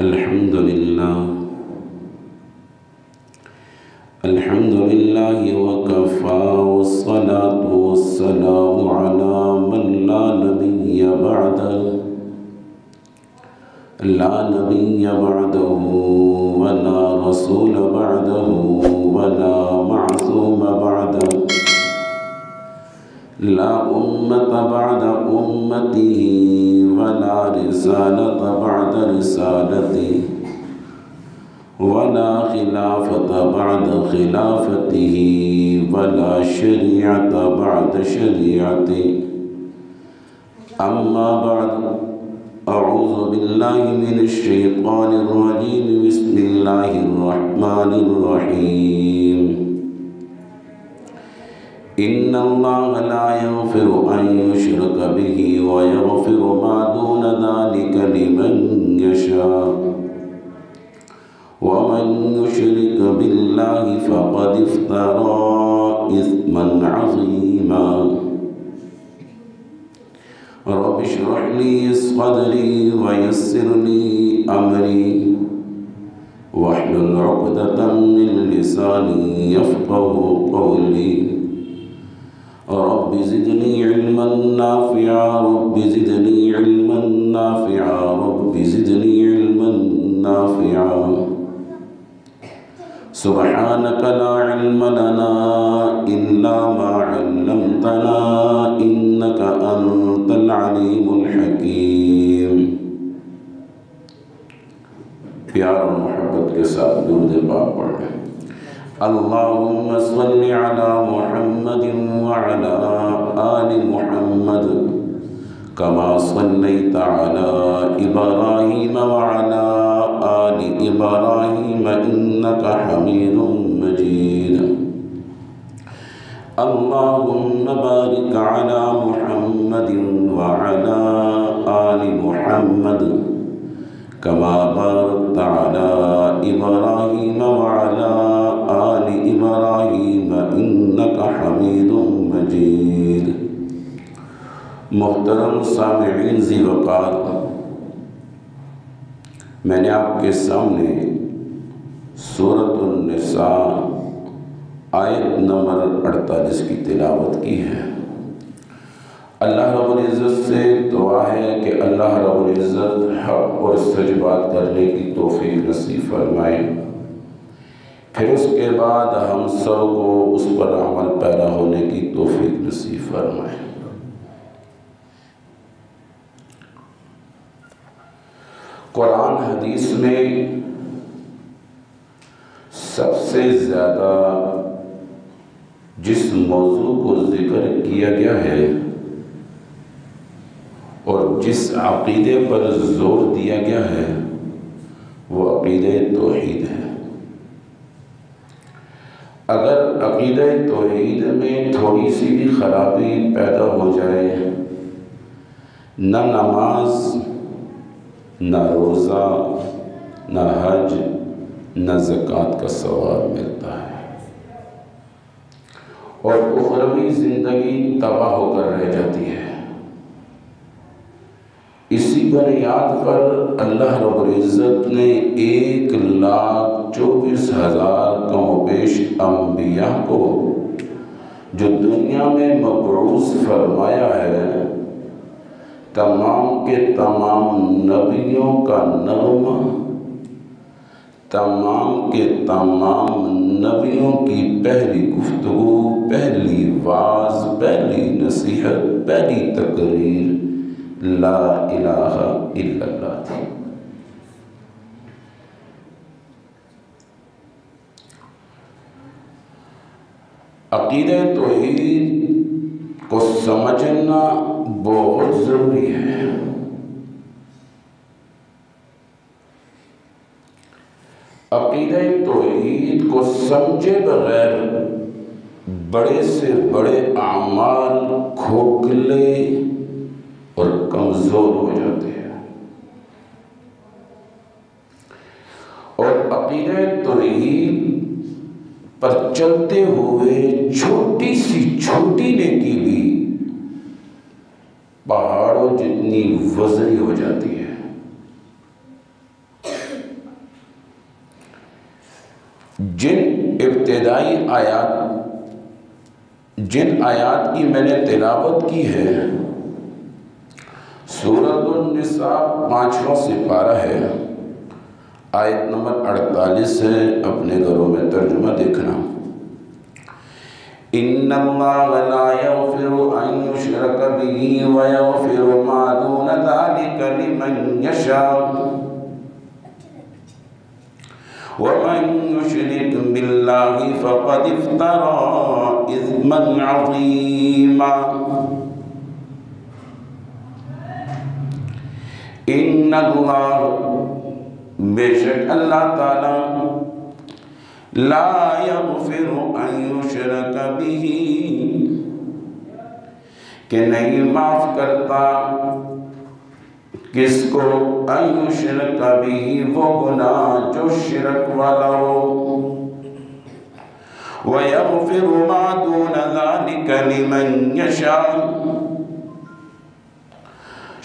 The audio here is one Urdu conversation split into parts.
الحمد لله وكفى والصلاة والسلام على من لا نبي بعده ولا رسول بعده ولا معصوم بعده لا أمة بعد أمته ولا رسالة بعد رسالته ولا خلافة بعد خلافته ولا شريعة بعد شريعته أما بعد أعوذ بالله من الشيطان الرجيم بسم الله الرحمن الرحيم إن الله لا يغفر أن يشرك به ويغفر ما دون ذلك لمن يشاء ومن يشرك بالله فقد افترى إثما عظيما رب اشرح لي صدري ويسر لي أمري واحلل عقدة من لساني يفقه قولي رب زدني علما نافعا رب زدني علما نافعا رب زدني علما نافعا سبحانك لا علم لنا إلا ما علمتنا إنك أنت العليم الحكيم. پیار اور محبت کے ساتھ درود پاک پڑھیں. اللهم صل على محمد وعلى آل محمد كما صليت على إبراهيم وعلى آل إبراهيم إنك حميد مجيد. اللهم بارك على محمد وعلى آل محمد كما باركت على إبراهيم وعلى آل إبراهيم إنك حميد مجيد. محترم سامعین ذی وقار، میں نے آپ کے سامنے سورۃ النساء آیت نمبر 48 کی تلاوت کی ہے. اللہ رب العزت سے دعا ہے کہ اللہ رب العزت حق اور سچ بات کرنے کی توفیق نصیب فرمائے، پھر اس کے بعد ہم سب کو اس پر عمل پیرا ہونے کی توفیق نصیب فرمائے. قرآن حدیث میں سب سے زیادہ جس موضوع کو ذکر کیا گیا ہے اور جس عقیدے پر زور دیا گیا ہے وہ عقیدہ توحید ہے. اگر عقیدہ توحید میں تھوڑی سی بھی خرابی پیدا ہو جائے، نہ نماز، نہ روزہ، نہ حج، نہ زکوٰۃ کا ثواب ملتا ہے، اور اخروی زندگی تباہ ہو کر رہ جاتی ہے. اسی بنیاد پر اللہ رب العزت نے 1,24,000 کم و بیش انبیاء کو جو دنیا میں مبعوث فرمایا ہے، تمام کے تمام نبیوں کا نغمہ، تمام کے تمام نبیوں کی پہلی گفتگو، پہلی واعظ، پہلی نصیحت، پہلی تقریر لا الہ الا اللہ تھی. عقیدہ توحید کو سمجھنا بہت ضروری ہے. عقیدہ توحید کو سمجھے بغیر بڑے سے بڑے اعمال کھوکھلے اور کمزور ہو جاتے ہیں. اور عقیدہ توحید پر چلتے ہوئے چھوٹی سی چھوٹی نیکی بھی پہاڑوں جتنی وزنی ہو جاتی ہے. جن ابتدائی جن آیات کی میں نے تلاوت کی ہے، سورۃ النساء 5واں سپارہ ہے، آیت نمبر 48 ہے، اپنے گھروں میں ترجمہ دیکھنا۔ ان اللہ لا یغفر ان یشرک به ویغفر ما دون ذلک لمن یشاء ومن یشرک باللہ فقد افترى اثما عظیما۔ ان اللہ، بے شک اللہ تعالی، لا یغفر ان یشرک به، کہ نہیں معاف کرتا کس کو، ان یشرک به، وہ گناہ جو شرک والا ہو، ویغفر ما دون ذلک لمن یشاء،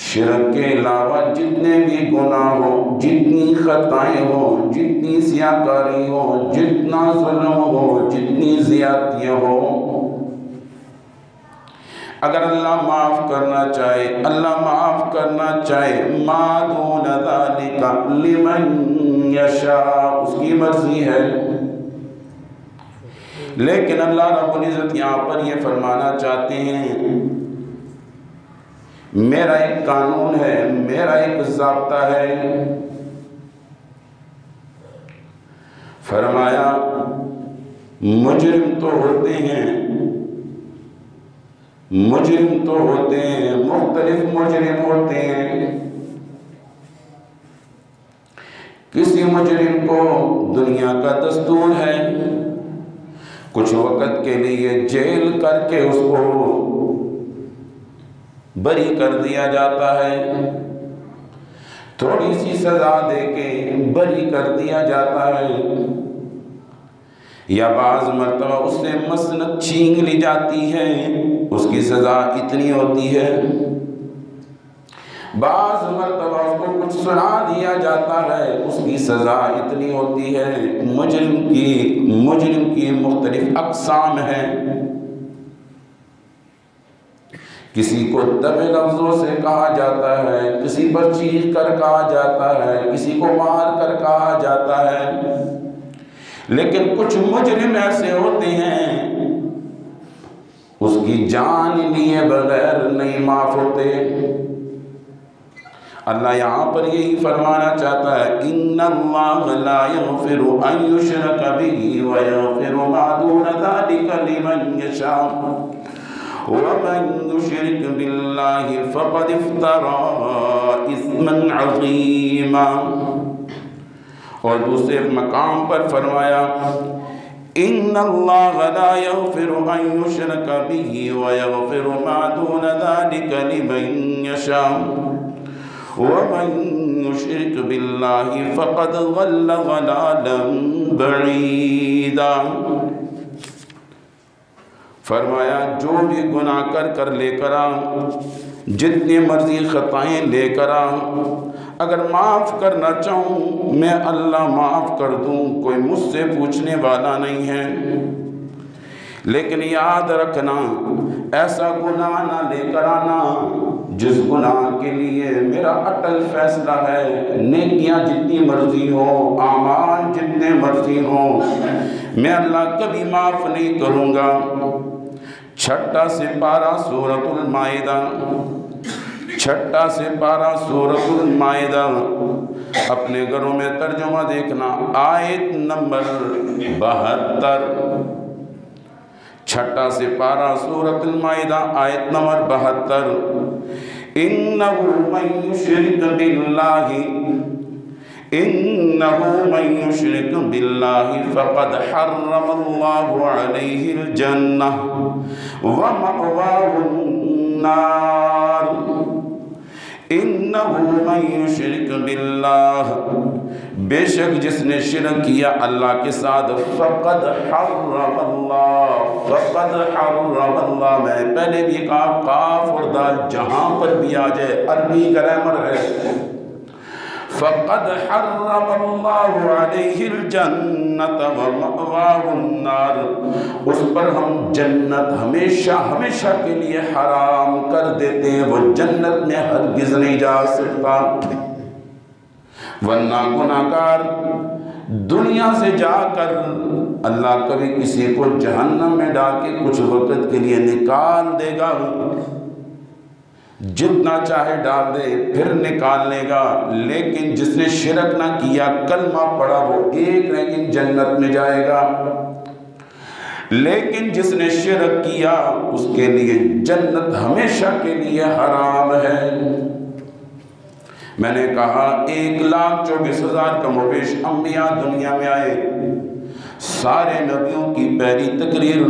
شرک کے علاوہ جتنے بھی گناہ ہو، جتنی خطائیں ہو، جتنی سیاکاری ہو، جتنا ظلم ہو، جتنی زیادتیاں ہو، اگر اللہ معاف کرنا چاہے، اللہ معاف کرنا چاہے، ما دون ذالک لمن یشاء، اس کی مرضی ہے۔ لیکن اللہ رب العزت یہاں پر یہ فرمانا چاہتے ہیں، میرا ایک قانون ہے، میرا ایک ضابطہ ہے۔ فرمایا مجرم تو ہوتے ہیں، مختلف مجرم ہوتے ہیں۔ کسی مجرم کو دنیا کا دستور ہے کچھ وقت کے لیے جیل کر کے اس کو بری کر دیا جاتا ہے، تھوڑی سی سزا دے کے بری کر دیا جاتا ہے، یا بعض مرتبہ اس سے مسند چھین لی جاتی ہے، اس کی سزا اتنی ہوتی ہے، بعض مرتبہ اس کو کچھ سنا دیا جاتا ہے، اس کی سزا اتنی ہوتی ہے۔ مجرم کی مختلف اقسام ہیں، کسی کو دبے لفظوں سے کہا جاتا ہے، کسی پر چیخ کر کہا جاتا ہے، کسی کو مار کر کہا جاتا ہے، لیکن کچھ مجرم ایسے ہوتے ہیں اس کی جان لیے بغیر نہیں معاف ہوتے۔ اللہ یہاں پر یہی فرمانا چاہتا ہے، ان اللہ لا یغفر ان یشرک به ویغفر ما دون ذلک لمن یشاء ومن یشرک باللہ فقد افترى اثما عظیما۔ اور دوسرے مقام پر فرمایا، ان اللہ لا یغفر ان یشرک به ویغفر ما دون ذلک لمن یشاء ومن یشرک باللہ فقد ضل ضلالا بعیدا۔ فرمایا جو بھی گناہ کر لے کر آ، جتنی مرضی خطائیں لے کر آ، اگر معاف کرنا چاہوں میں اللہ معاف کر دوں، کوئی مجھ سے پوچھنے والا نہیں ہے۔ لیکن یاد رکھنا، ایسا گناہ نہ لے کر آنا جس گناہ کے لیے میرا اٹل فیصلہ ہے، نیکیاں جتنی مرضی ہو، اعمال جتنے مرضی ہوں، میں اللہ کبھی معاف نہیں کروں گا۔ 6واں سپارہ سورۃ المائدہ، 6واں سپارہ سورۃ المائدہ، اپنے گھروں میں ترجمہ دیکھنا، آیت نمبر 72، 6واں سپارہ سورۃ المائدہ، آیت نمبر 72۔ انہ من یشرک باللہ فقد حرم اللہ علیہ الجنہ ومأواہ النار۔ انہ من یشرک باللہ، بے شک جس نے شرک کیا اللہ کے ساتھ، فقد حرم اللہ، میں پہلے بھی کہا قاف اور دال جہاں پر بھی آ جائے، عربی گرامر ہے، فقد حرم اللہ علیہ الجنت ومأواہ النار، اس پر ہم جنت ہمیشہ ہمیشہ کے لیے حرام کر دیتے ہیں، وہ جنت میں ہرگز نہیں جا سکتا۔ ورنہ گناہگار دنیا سے جا کر اللہ کبھی کسی کو جہنم میں ڈال کے کچھ وقت کے لیے نکال دے گا، جتنا چاہے ڈال دے پھر نکال لے گا، لیکن جس نے شرک نہ کیا کلمہ پڑھا وہ ایک لیکن جنت میں جائے گا، لیکن جس نے شرک کیا اس کے لیے جنت ہمیشہ کے لیے حرام ہے۔ میں نے کہا 1,24,000 کم و بیش انبیاء دنیا میں آئے، سارے نبیوں کی پہلی تقریر،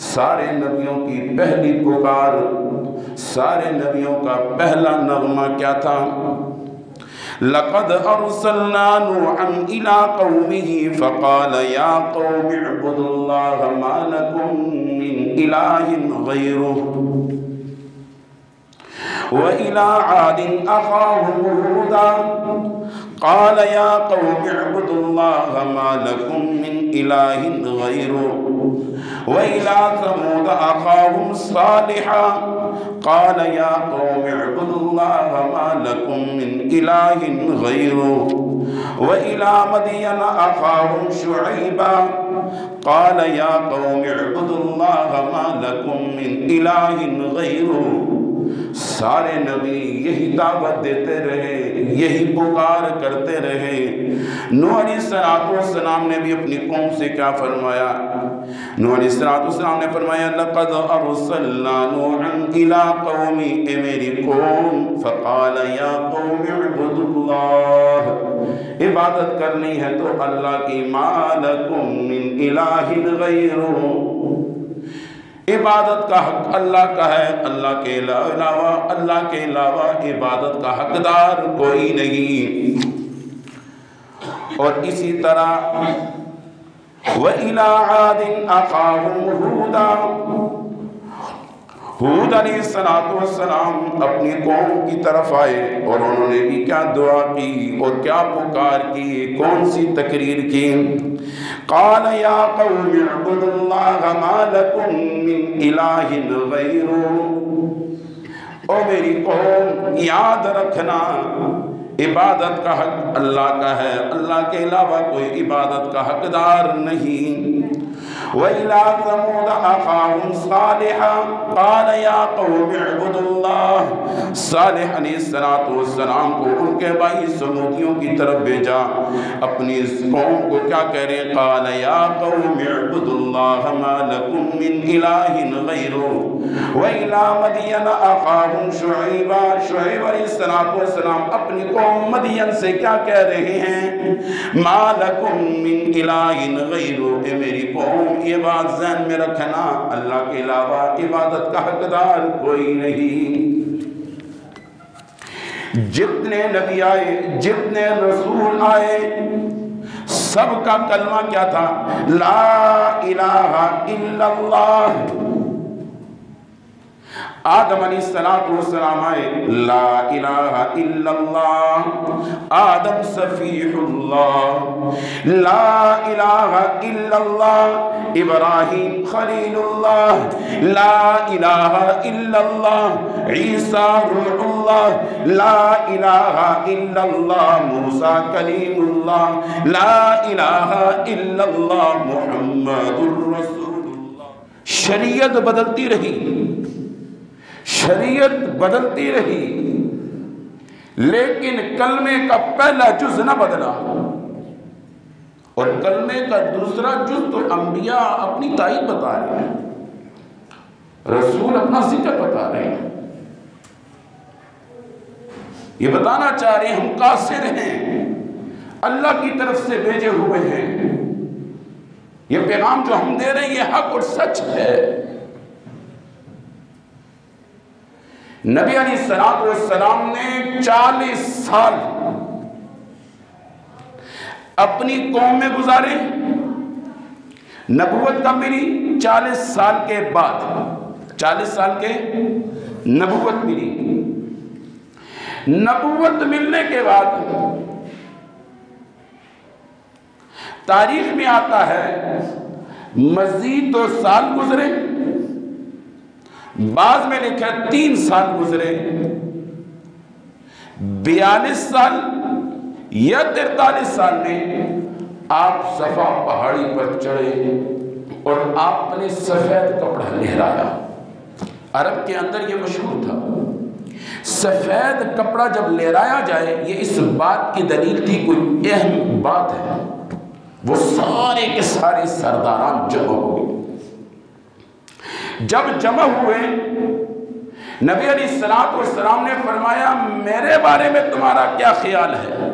سارے نبیوں کی پہلی پکار، سارے نبیوں کا پہلا نغمہ کیا تھا؟ لَقَدْ أَرْسَلْنَا نُوحًا إِلَىٰ قَوْمِهِ فَقَالَ يَا قَوْمِ اعْبُدُوا اللَّهَ مَا لَكُم مِّنْ إِلَٰهٍ غَيْرُهُ وَإِلَىٰ عَادٍ أَخَاهُمْ هُودًا قَالَ يَا قَوْمِ اعْبُدُوا اللَّهَ مَا لَكُم مِّنْ إِلَٰهٍ غَيْرُهُ وَإِلَىٰ ثَمُودَ أَخَاهُمْ صَالِحًا قَالَ يَا قَوْمِ اعْبُدُوا اللَّهَ مَا لَكُم مِّنْ إِلَٰهٍ غَيْرُهُ وَإِلَىٰ مَدْيَنَ أَخَاهُمْ شُعَيْبًا قَالَ يَا قَوْمِ اعْبُدُوا اللَّهَ مَا لَكُم مِّنْ إِلَٰهٍ غَيْرُهُ۔ سارے نبی یہی دعوت دیتے رہے، یہی پکار کرتے رہے۔ نوح علیہ السلام نے بھی اپنی قوم سے کیا فرمایا؟ نوح علیہ السلام نے فرمایا لَقَدْ أَرْسَلْنَا نُوحًا إِلَىٰ قَوْمِهِ، اے میری قوم، فَقَالَ يَا قَوْمِ اعْبُدُوا اللَّهَ، عبادت کرنی ہے تو اللہ کی، مَا لَكُم مِّنْ إِلَٰهٍ غَيْرُهُ، عبادت کا حق اللہ کا ہے، اللہ کے علاوہ عبادت کا حقدار کوئی نہیں۔ اور اسی طرح وَإِلَىٰ عَادٍ أَخَاهُمْ هُودًا، ہود علیہ السلام اپنی قوم کی طرف آئے اور انہوں نے بھی کیا دعا کی اور کیا پکار کی، کون سی تقریر کی؟ قال یا قوم اعبدوا اللہ ما لکم من الہ غیرہ، او میری قوم یاد رکھنا عبادت کا حق اللہ کا ہے، اللہ کے علاوہ کوئی عبادت کا حقدار نہیں۔ وَإِلَىٰ ثَمُودَ أَخَاهُمْ صَالِحًا قَالَ يَا قَوْمِ اعْبُدُوا اللَّهَ، صالح علیہ السلام کو ان کے بھائی سمودیوں کی طرف بھیجا، اپنی اس قوم کو کیا کہہ رہے ہیں؟ قَالَ يَا قَوْمِ اعْبُدُوا اللَّهَ مَا لَكُم مِّنْ إِلَٰهٍ غَيْرُهُ وَإِلَىٰ مَدْيَنَ أَخَاهُمْ شُعَيْبًا، شعیب علیہ السلام اپنی قوم مدین سے کیا کہہ رہے ہیں؟ مَا لَكُم مِّنْ إِلَٰهٍ غَيْرُهُ، اے میری قوم یہ بات ذہن میں رکھنا، اللہ کے علاوہ عبادت کا حقدار کوئی نہیں۔ جتنے نبی آئے، جتنے رسول آئے، سب کا کلمہ کیا تھا؟ لا الہ الا اللہ۔ آدم علیہ السلام آئے، لا الہ الا اللہ، آدم صفیح اللہ، لا الہ الا اللہ، ابراہیم خلیل اللہ، لا الہ الا اللہ، عیسیٰ روح اللہ، لا الہ الا اللہ، موسیٰ کلیم اللہ، لا الہ الا اللہ، محمد الرسول اللہ۔ شریعت بدلتی رہی، شریعت بدلتی رہی، لیکن کلمے کا پہلا جز نہ بدلا، اور کلمے کا دوسرا جز تو انبیاء اپنی تائید بتا رہے ہیں، رسول اپنا ذکر بتا رہے ہیں، یہ بتانا چاہ رہے ہیں ہم قاصر ہیں، اللہ کی طرف سے بھیجے ہوئے ہیں، یہ پیغام جو ہم دے رہے ہیں یہ حق اور سچ ہے۔ نبی علیہ السلام نے 40 سال اپنی قوم میں گزارے، نبوت کب ملی؟ 40 سال کے بعد، 40 سال کے نبوت ملی، نبوت ملنے کے بعد تاریخ میں آتا ہے مزید 2 سال گزرے، بعض میں لکھا 3 سال گزرے، 42 سال یا 43 سال میں آپ صفا پہاڑی پر چڑھے اور آپ نے سفید کپڑا لہرایا۔ عرب کے اندر یہ مشہور تھا، سفید کپڑا جب لہرایا جائے یہ اس بات کی دلیل تھی کوئی اہم بات ہے۔ وہ سارے کے سارے سرداران جمع ہوئے، جب جمع ہوئے نبی علیہ السلام نے فرمایا میرے بارے میں تمہارا کیا خیال ہے؟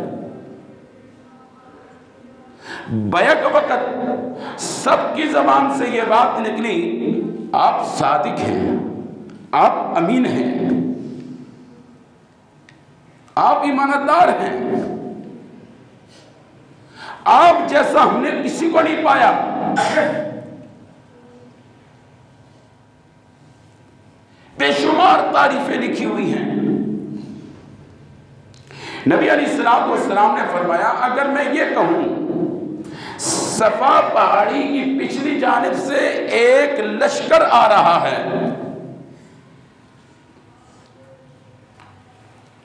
بیک وقت سب کی زبان سے یہ بات نکلی آپ صادق ہیں، آپ امین ہیں، آپ ایماندار ہیں، آپ جیسا ہم نے کسی کو نہیں پایا۔ بے شمار تعریفیں لکھی ہوئی ہیں۔ نبی علیہ السلام نے فرمایا اگر میں یہ کہوں صفا پہاڑی کی پچھلی جانب سے ایک لشکر آ رہا ہے،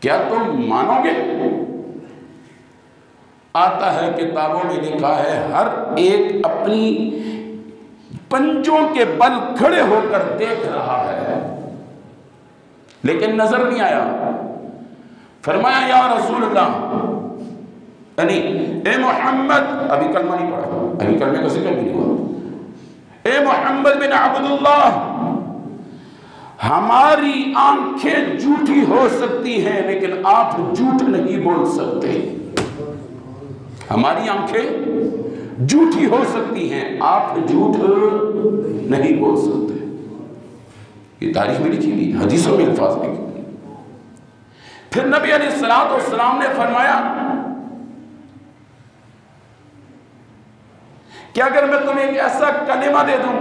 کیا تم مانو گے؟ آتا ہے کتابوں میں لکھا ہے ہر ایک اپنی پنجوں کے بل کھڑے ہو کر دیکھ رہا ہے لیکن نظر نہیں آیا۔ فرمایا یا رسول اللہ، یعنی اے محمد، ابھی کلمہ نہیں پڑھا، ابھی کلمے کا ذکر بھی نہیں ہوا، اے محمد بن عبداللہ، ہماری آنکھیں جھوٹی ہو سکتی ہیں لیکن آپ جھوٹ نہیں بول سکتے۔ ہماری آنکھیں جھوٹی ہو سکتی ہیں، آپ جھوٹ نہیں بول سکتے۔ یہ تاریخ میں لکھی ہوئی، حدیثوں میں الفاظ لکھی۔ پھر نبی علیہ السلام نے فرمایا کہ اگر میں تمہیں ایک ایسا کلمہ دے دوں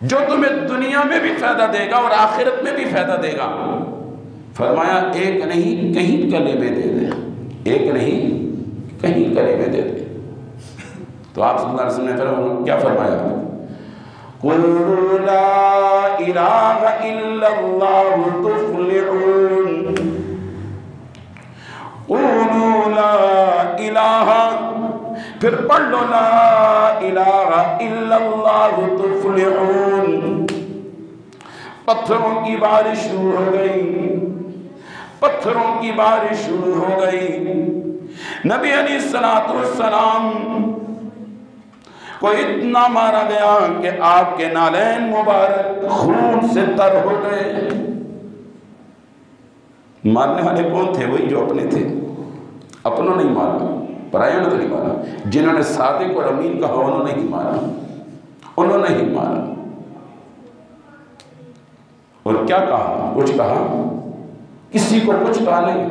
جو تمہیں دنیا میں بھی فائدہ دے گا اور آخرت میں بھی فائدہ دے گا، فرمایا ایک نہیں کہیں کلمے دے دے، ایک نہیں کہیں کلمے دے دے۔ تو آپ صلی اللہ علیہ وسلم نے کیا فرمایا؟ قُلُوا لَا إِلَٰهَ إِلَّا اللَّهُ تُفْلِحُونَ، قُولُوا لَا إِلَٰهَ، پھر پڑھ لو لا الہ الا اللہ تفلحون۔ پتھروں کی بارش شروع ہو گئی، پتھروں کی بارش شروع ہو گئی۔ نبی علیہ السلام کو اتنا مارا گیا کہ آپ کے نالین مبارک خون سے تر ہو گئے۔ مارنے والے کون تھے؟ وہی جو اپنے تھے، اپنوں نہیں مارا، پرائیوں نے تو نہیں مارا۔ جنہوں نے صادق اور امین کہا انہوں نے ہی مارا، انہوں نے ہی مارا۔ اور کیا کہا؟ کچھ کہا؟ کسی کو کچھ کہا نہیں،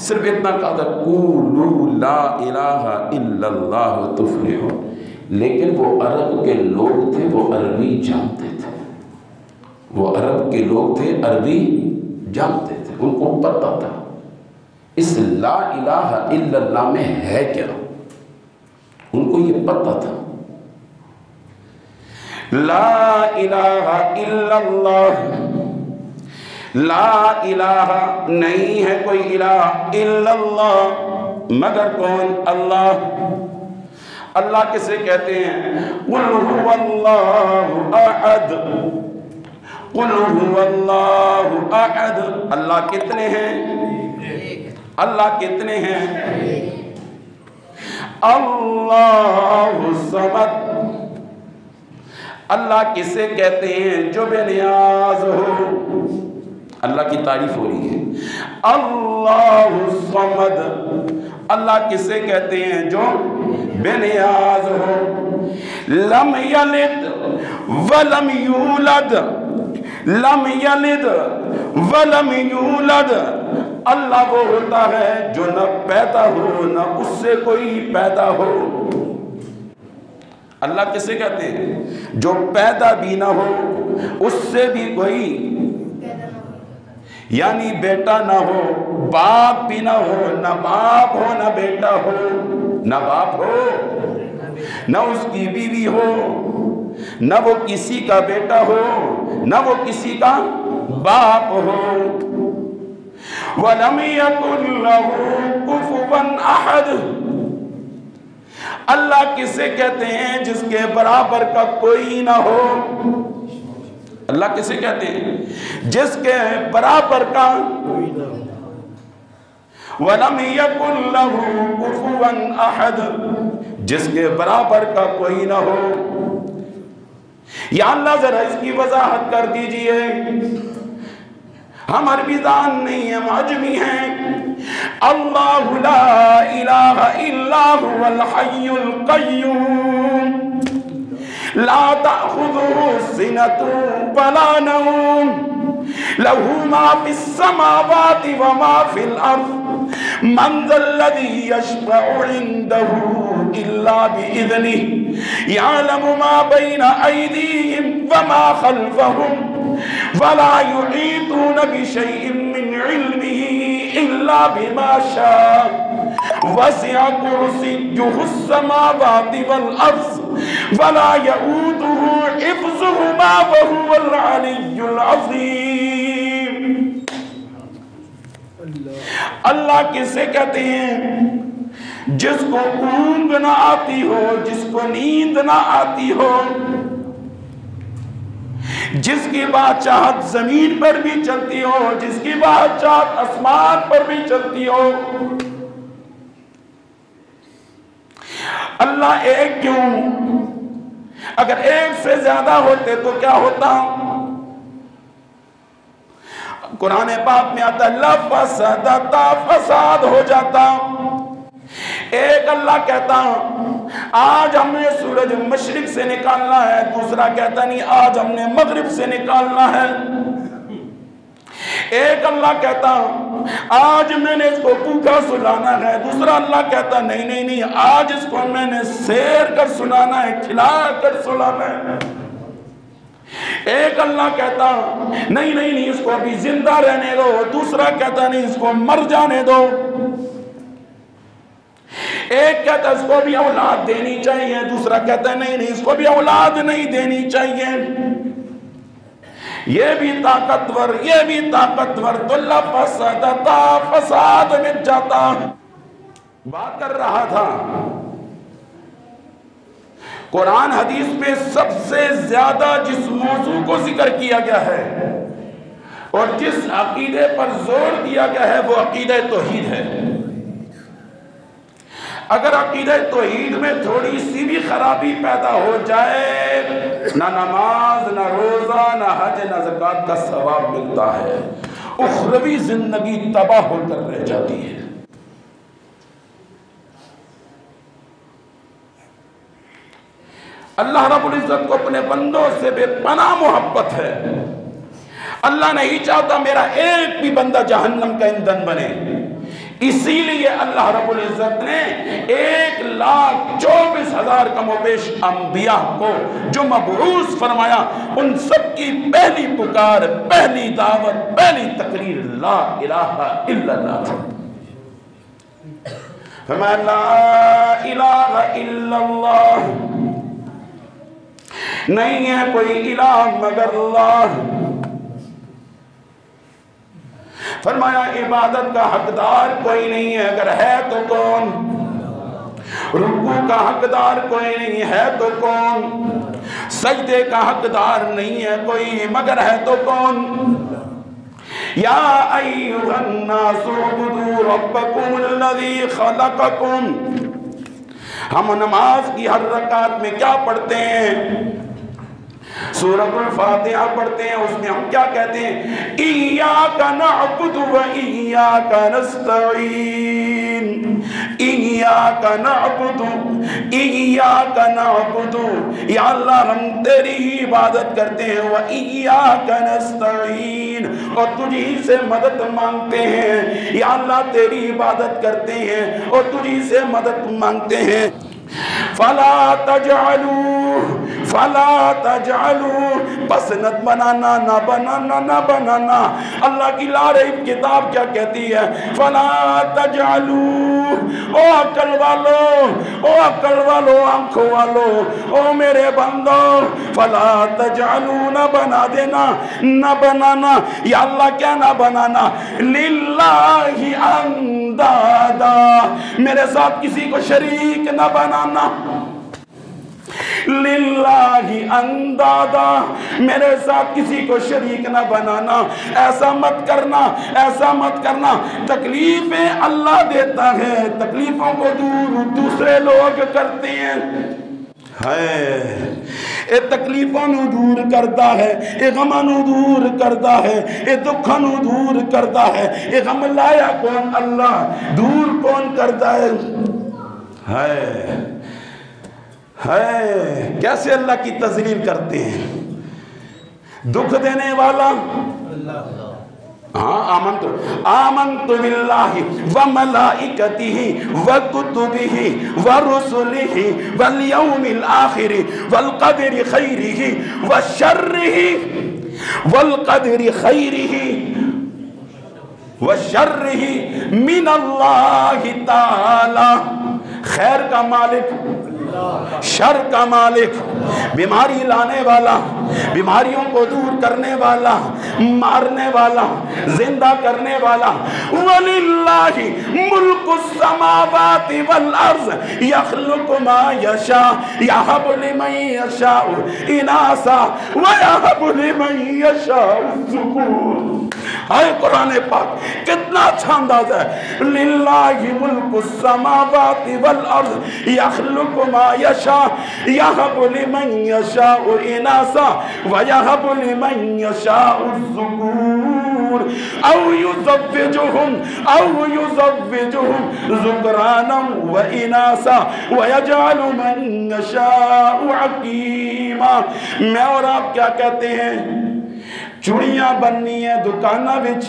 صرف اتنا کہا تھا قولوا لا الہ الا اللہ تفلحون۔ لیکن وہ عرب کے لوگ تھے، وہ عربی جانتے تھے، وہ عرب کے لوگ تھے، عربی جانتے تھے، ان کو پتہ تھا اس لا الہ الا اللہ میں ہے کیا، ان کو یہ پتہ تھا۔ لا الہ الا اللہ، لا الہ نہیں ہے کوئی الہ الا اللہ مگر کون؟ اللہ۔ اللہ کسے کہتے ہیں؟ قل هو اللہ احد، قل هو اللہ احد۔ اللہ کتنے ہیں؟ اللہ کتنے ہیں؟ اللہ صمد۔ اللہ کسے کہتے ہیں؟ جو بے نیاز ہو۔ اللہ کی تعریف ہو رہی ہے۔ اللہ صمد، اللہ کسے کہتے ہیں؟ جو بے نیاز ہو۔ لم یلد ولم یولد، لم یلد ولم یولد، اللہ وہ ہوتا ہے جو نہ پیدا ہو نہ اس سے کوئی پیدا ہو۔ اللہ کسے کہتے ہیں؟ جو پیدا بھی نہ ہو اس سے بھی کوئی، یعنی بیٹا نہ ہو، باپ بھی نہ ہو، نہ باپ ہو نہ بیٹا ہو، نہ باپ ہو نہ اس کی بیوی ہو، نہ وہ کسی کا بیٹا ہو نہ وہ کسی کا باپ ہو۔ وَلَمْ يَكُنْ لَهُ كُفُوًا أَحَدٌ۔ اللہ کسے کہتے ہیں جس کے برابر کا کوئی نہ ہو؟ اللہ کسے کہتے ہیں جس کے برابر کا کوئی نہ ہو۔ وَلَمْ يَكُنْ لَهُ كُفُوًا أَحَدٌ، جس کے برابر کا کوئی نہ ہو۔ یا اللہ ذرا اس کی وضاحت کر دیجئے، ہم عربی دان نہیں ہیں، ہم عجمی ہیں۔ اللہ لا الہ الا هو الحی القیوم لا تأخذه سنة ولا نوم له ما في السماوات وما في الأرض من ذا الذي يشفع عنده إلا بإذنه يعلم ما بين أيديهم وما خلفهم ولا يحيطون بشيء من علمه إلا بما شاء وسع كرسيه السماوات والأرض ولا يؤوده حفظهما وهو العلي العظيم۔ اللہ کسے کہتے ہیں جس کو اونگ نہ آتی ہو، جس کو نیند نہ آتی ہو، جس کی بادشاہت زمین پر بھی چلتی ہو، جس کی بادشاہت آسمان پر بھی چلتی ہو۔ اللہ ایک کیوں؟ اگر ایک سے زیادہ ہوتے تو کیا ہوتا؟ قرآن پاک میں آتا لفسدتا، فساد ہو جاتا۔ ایک اللہ کہتا آج ہم نے سورج مشرق سے نکالنا ہے، دوسرا کہتا نہیں آج ہم نے مغرب سے نکالنا ہے۔ ایک اللہ کہتا آج میں نے اس کو بھوکا سلانا ہے، دوسرا اللہ کہتا نہیں نہیں نہیں آج اس کو میں نے سیر کر سلانا ہے، کھلا کر سلانا ہے۔ ایک اللہ کہتا نہیں نہیں نہیں اس کو ابھی زندہ رہنے دو، دوسرا کہتا نہیں اس کو مر جانے دو۔ ایک کہتا اس کو بھی اولاد دینی چاہیے، دوسرا کہتا نہیں نہیں اس کو بھی اولاد نہیں دینی چاہیے۔ یہ بھی طاقتور، یہ بھی طاقتور، تو لفسدتا، فساد مٹ جاتا۔ بات کر رہا تھا قرآن حدیث میں سب سے زیادہ جس موضوع کو ذکر کیا گیا ہے اور جس عقیدے پر زور دیا گیا ہے وہ عقیدہ توحید ہے۔ اگر عقیدہ توحید میں تھوڑی سی بھی خرابی پیدا ہو جائے، نہ نماز، نہ روزہ، نہ حج، نہ زکوٰۃ کا ثواب ملتا ہے، اخروی زندگی تباہ ہو کر رہ جاتی ہے۔ اللہ رب العزت کو اپنے بندوں سے بے پناہ محبت ہے۔ اللہ نہیں چاہتا میرا ایک بھی بندہ جہنم کا ایندھن بنے، اسی لیے اللہ رب العزت نے 1,24,000 کم و بیش انبیاء کو جو مبعوث فرمایا، ان سب کی پہلی پکار، پہلی دعوت، پہلی تقریر لا الہ الا اللہ۔ فرمایا لا الہ الا اللہ، نہیں ہے کوئی الہ مگر اللہ۔ فرمایا عبادت کا حقدار کوئی نہیں ہے، اگر ہے تو کون؟ رکوع کا حقدار کوئی نہیں ہے تو کون؟ سجدے کا حقدار نہیں ہے کوئی مگر ہے تو کون؟ یا ایھا الناس اعبدوا ربکم الذی خلقکم۔ ہم نماز کی ہر رکعت میں کیا پڑھتے ہیں؟ سورۃ الفاتحہ پڑھتے ہیں، اس میں ہم کیا کہتے ہیں؟ ایاک نعبد و ایاک نستعین، ایاک نعبد ایاک نعبد، یا اللہ ہم تیری ہی عبادت کرتے ہیں، و ایاک نستعین، اور تجھی سے مدد مانگتے ہیں۔ یا اللہ تیری عبادت کرتے ہیں اور تجھی سے مدد مانگتے ہیں۔ فلا تجعلوا فلا تجعلوا، بس نت بنانا، نہ بنانا، نہ بنانا۔ اللہ کی لاریب کتاب کیا کہتی ہے؟ فلا تجعلوا، او عقل والو، او عقل والو، آنکھوں والو، او میرے بندو، فلا تجعلوا، نہ بنا دینا، نہ بنانا، یا اللہ کیا نہ بنانا؟ للہ اندادا، میرے ساتھ کسی کو شریک نہ بنانا، للہ اندادا، میرے ساتھ کسی کو شریک نہ بنانا، ایسا مت کرنا، ایسا مت کرنا۔ تکلیفیں اللہ دیتا ہے، تکلیفوں کو دور دوسرے لوگ کرتے ہیں۔ اے تکلیفاں نو دور کرتا ہے، اے غماں نو دور کرتا ہے، اے دکھاں نو دور کرتا ہے۔ اے غم لایا کون؟ اللہ۔ دور کون کرتا ہے؟ کیسے اللہ کی تذلیل کرتے ہیں؟ دکھ دینے والا آمنت باللہ وملائکتہ وکتبہ ورسلہ والیوم الآخر والقدر خیرہ وشرہ، والقدر خیرہ وشرہ من اللہ تعالی۔ خیر کا مالک، شر کا مالک، بیماری لانے والا، بیماریوں کو دور کرنے والا، مارنے والا، زندہ کرنے والا۔ وَلِلَّهِ مُلْكُ السَّمَاوَاتِ وَالْأَرْضِ يَخْلُقُ مَا يَشَاءُ يَهَبُ لِمَن يَشَاءُ إِنَاثًا وَيَهَبُ لِمَن يَشَاءُ الذُّكُورَ۔ آئے قرآن پاک کتنا اچھا انداز ہے۔ لِلَّهِ مُلْكُ السَّمَاوَاتِ وَالْأَرْضِ يَخْلُقُ مَا يَشَاءُ يَهَبُ لِمَن يَشَاءُ إِنَاثًا وَيَهَبُ لِمَن يَشَاءُ الذُّكُورَ أَوْ يُزَوِّجُهُمْ ذُكْرَانًا وَإِنَاثًا وَيَجْعَلُ مَن يَشَاءُ عَقِيمًا۔ میں اور آپ کیا کہتے ہیں؟ چوڑیاں بننی ہیں دکانہ وچ،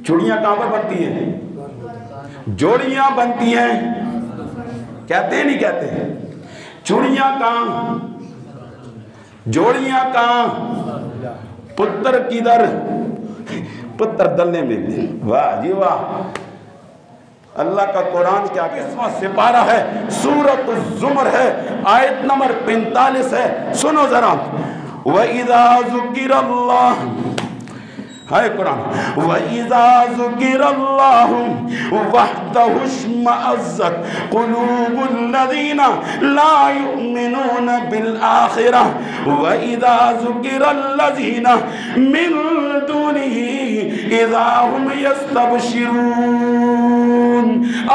چوڑیاں کہاں پر بنتی ہیں؟ جوڑیاں بنتی ہیں، کہتے ہیں نہیں کہتے ہیں؟ چوڑیاں کہاں، جوڑیاں کہاں، پتر کدھر؟ پتر دلنے میں بھی۔ واہ جی واہ، اللہ کا قرآن کیا قسمہ سپارہ ہے، سورۃ الزمر ہے، آیت نمبر 45 ہے۔ سنو ذرا، وَإِذَا ذُكِرَ اللَّهُ، ہائے قرآن، وَإِذَا ذُكِرَ اللَّهُ وَحْدَهُ اشْمَأَزَّتْ قُلُوبُ الَّذِينَ لَا يُؤْمِنُونَ بِالْآخِرَةِ وَإِذَا ذُكِرَ الَّذِينَ مِن دُونِهِ إِذَا هُمْ يَسْتَبْشِرُونَ۔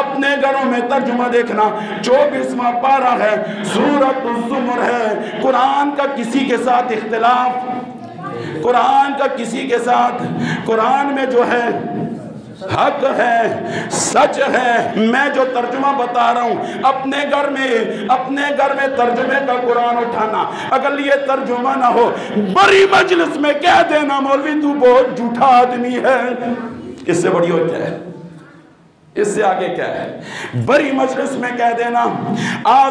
اپنے گھروں میں ترجمہ دیکھنا، 24واں پارہ ہے، سورۃ الزمر ہے۔ قرآن کا کسی کے ساتھ اختلاف، قرآن کا کسی کے ساتھ، قرآن میں جو ہے حق ہے، سچ ہے۔ میں جو ترجمہ بتا رہا ہوں، اپنے گھر میں ترجمے کا قرآن اٹھانا، اگر یہ ترجمہ نہ ہو، بڑی مجلس میں کہہ دینا مولوی تو بہت جھوٹا آدمی ہے، اس سے بڑی ہوتا ہے، اس سے آگے کیا ہے؟ بڑی مجلس میں کہہ دینا۔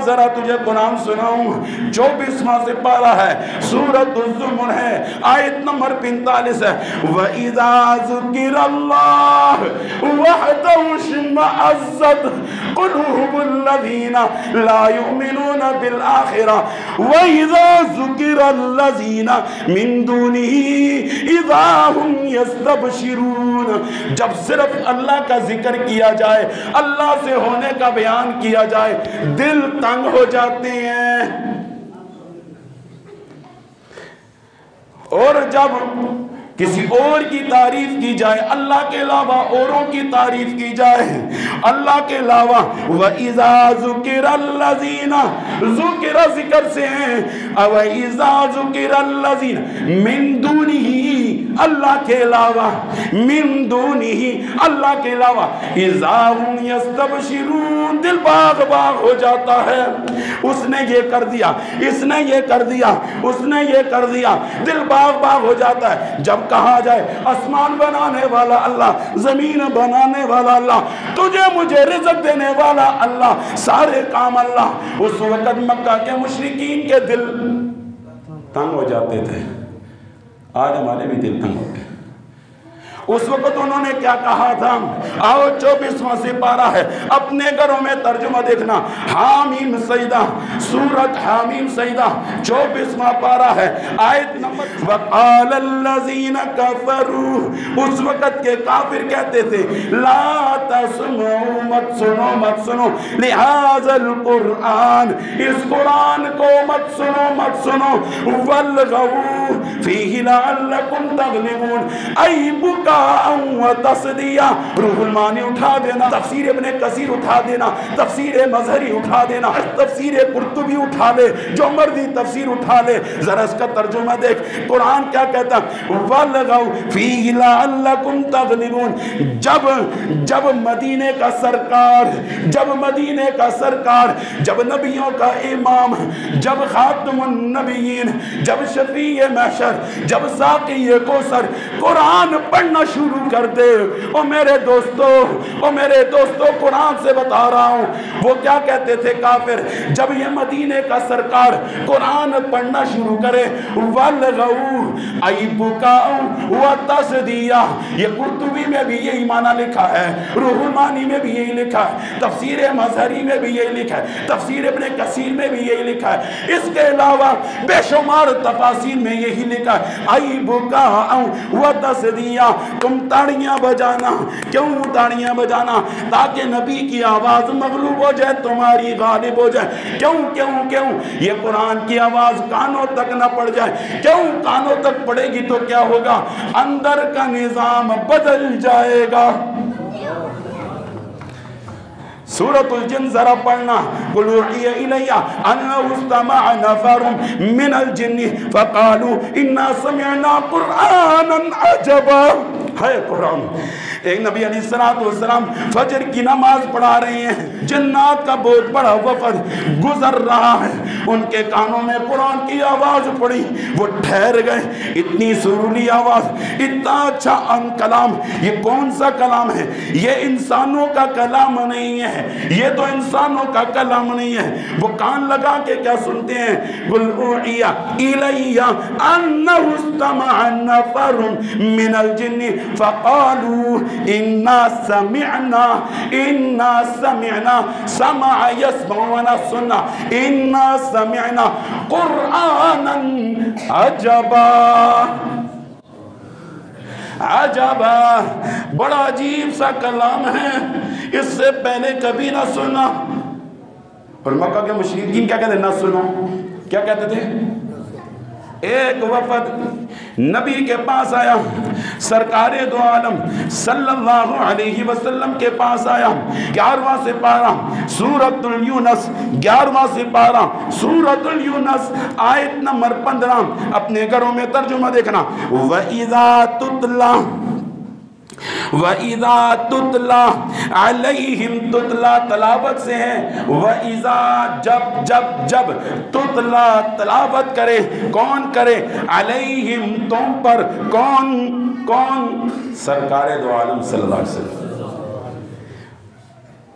ذرا تجھے قرآن سناؤں، 24واں سپارہ ہے، سورۃ الزمر ہے، آیت نمبر 45 ہے۔ وَإِذَا ذُكِرَ اللَّهُ وَحْدَهُ اشْمَأَزَّتْ قُلُوبُ الَّذِينَ لَا يُؤْمِنُونَ بِالْآخِرَةِ وَإِذَا ذُكِرَ الَّذِينَ مِن دُونِهِ إِذَا هُمْ يَسْتَبْشِرُونَ۔ جب صرف اللہ کا ذکر کیا جائے، اللہ سے ہونے کا بیان کیا جائے، دل تنگ ہو جاتے ہیں۔ اور جب کسی اور کی تعریف کی جائے، اللہ کے علاوہ اوروں کی تعریف کی جائے، اللہ کے علاوہ، وَإِذَا ذُكِرَ الَّذِينَ، ذُكِرَ ذکر سے ہیں، وَإِذَا ذُكِرَ الَّذِينَ مِن دُونِهِ، اللہ کے علاوہ، مِن دُونِهِ، اللہ کے علاوہ، إِذَا هُمْ يَسْتَبْشِرُونَ، دل باغ باغ ہو جاتا ہے۔ اس نے یہ کر دیا، اس نے یہ کر دیا، اس نے یہ کر دیا، دل باغ باغ ہو جاتا ہے۔ جب کہا جائے آسمان بنانے والا اللہ، زمین بنانے والا اللہ، تجھے مجھے رزق دینے والا اللہ، سارے کام اللہ، اس وقت مکہ کے مشرکین کے دل تنگ ہو جاتے تھے، آج ہمارے بھی دل تنگ ہو گئے۔ اس وقت انہوں نے کیا کہا تھا؟ آؤ 24واں سپارہ ہے، اپنے گھروں میں ترجمہ دیکھنا، حامیم سجدہ، سورت حامیم سجدہ 24واں پارہ ہے، آیت نمبر وَقَالَ الَّذِينَ كَفَرُوا، اس وقت کے کافر کہتے تھے لا تسمعوا، مت سنو مت سنو، لہذا القرآن، اس قرآن کو مت سنو مت سنو، وَالْغَوْا فِيهِ لَعَلَّكُمْ تَغْلِبُونَ، ایبک و تصدیہ، روح المانی اٹھا دینا، تفسیر ابن کثیر اٹھا دینا، تفسیر مظہری اٹھا دینا، تفسیر قرطبی اٹھا لے، جو مرضی تفسیر اٹھا لے، ذرا اس کا ترجمہ دیکھ قرآن کیا کہتا ہے، وَالْغَوْا فِيهِ لَعَلَّكُمْ تَغْلِبُونَ۔ جب مدینے کا سرکار، جب نبیوں کا امام، جب خاتم النبیین، جب شفیع محشر، جب ساقی کوثر قرآن پڑھنا شروع کر دے، او میرے دوستو قرآن سے بتا رہا ہوں، وہ کیا کہتے تھے کافر؟ جب یہ مدینے کا سرکار قرآن پڑھنا شروع کرے، وَالْغَوْا أَيْ بُكَاءٌ وَتَصْدِيَةٌ، یہ قرطبی میں بھی یہی معنی لکھا ہے، روح المانی میں بھی یہی لکھا ہے، تفسیر مظہری میں بھی یہی لکھا ہے، تفسیر ابن کثیر میں بھی یہی لکھا ہے، اس کے علاوہ بے شمار تفاسیر میں یہی لکھا ہے، أَيْ بُكَاءٌ وَتَصْدِيَةٌ، تم تاڑیاں بجانا، کیوں تاڑیاں بجانا؟ تاکہ نبی کی آواز مغلوب ہو جائے، تمہاری غالب ہو جائے، کیوں یہ قرآن کی آواز کانوں تک نہ پڑ جائے، کیوں کانوں تک پڑے گی تو کیا ہوگا؟ اندر کا نظام بدل جائے گا۔ سورۃ الجن ذرا پڑھنا، قُلْ أُوحِيَ إِلَيَّ أَنَّهُ اسْتَمَعَ نَفَرٌ مِّنَ الْجِنِّ فَقَالُوا إِنَّا سَمِعْنَا قُرْآنًا عَجَبًا۔ ہے قرآن، ایک نبی علیہ السلام فجر کی نماز پڑھا رہے ہیں، جنات کا بہت بڑا وفد گزر رہا ہے، ان کے کانوں میں قرآن کی آواز پڑی، وہ ٹھہر گئے، اتنی سرولی آواز، اتنا اچھا کلام، یہ کون سا کلام ہے؟ یہ انسانوں کا کلام نہیں ہے، یہ تو انسانوں کا کلام نہیں ہے، وہ کان لگا کے کیا سنتے ہیں؟ قُلْ أُوحِيَ إِلَيَّ أَنَّهُ اسْتَمَعَ نَفَرٌ مِّنَ الْجِنِّ فَقَالُوا إِنَّا سَمِعْنَا سَمَعَ يَسْمَعُونَ السُّنَّةَ إِنَّا سَمِعْنَا قُرْآنًا عَجَبًا۔ عجبا، بڑا عجیب سا کلام ہے، اس سے پہلے کبھی نہ سنا۔ اور مکہ کے مشرکین کیا کہتے ہیں؟ نہ سنو، کیا کہتے تھے؟ ایک وفد نبی کے پاس آیا، سرکار دو عالم صلی اللہ علیہ وسلم کے پاس آیا، 11واں سپارہ سورۃ الیونس، 11واں سپارہ سورۃ الیونس آیت نمبر 15، اپنے گھروں میں ترجمہ دیکھنا، وَإِذَا تُتْلَى وَإِذَا تُتْلَى عَلَيْهِمْ، تُتْلَى تلاوت سے ہے، وَإِذَا جب تُتْلَى تلاوت کرے، کون کرے؟ عَلَيْهِمْ تم پر، کون؟ سرکار دو عالم صلی اللہ علیہ وسلم۔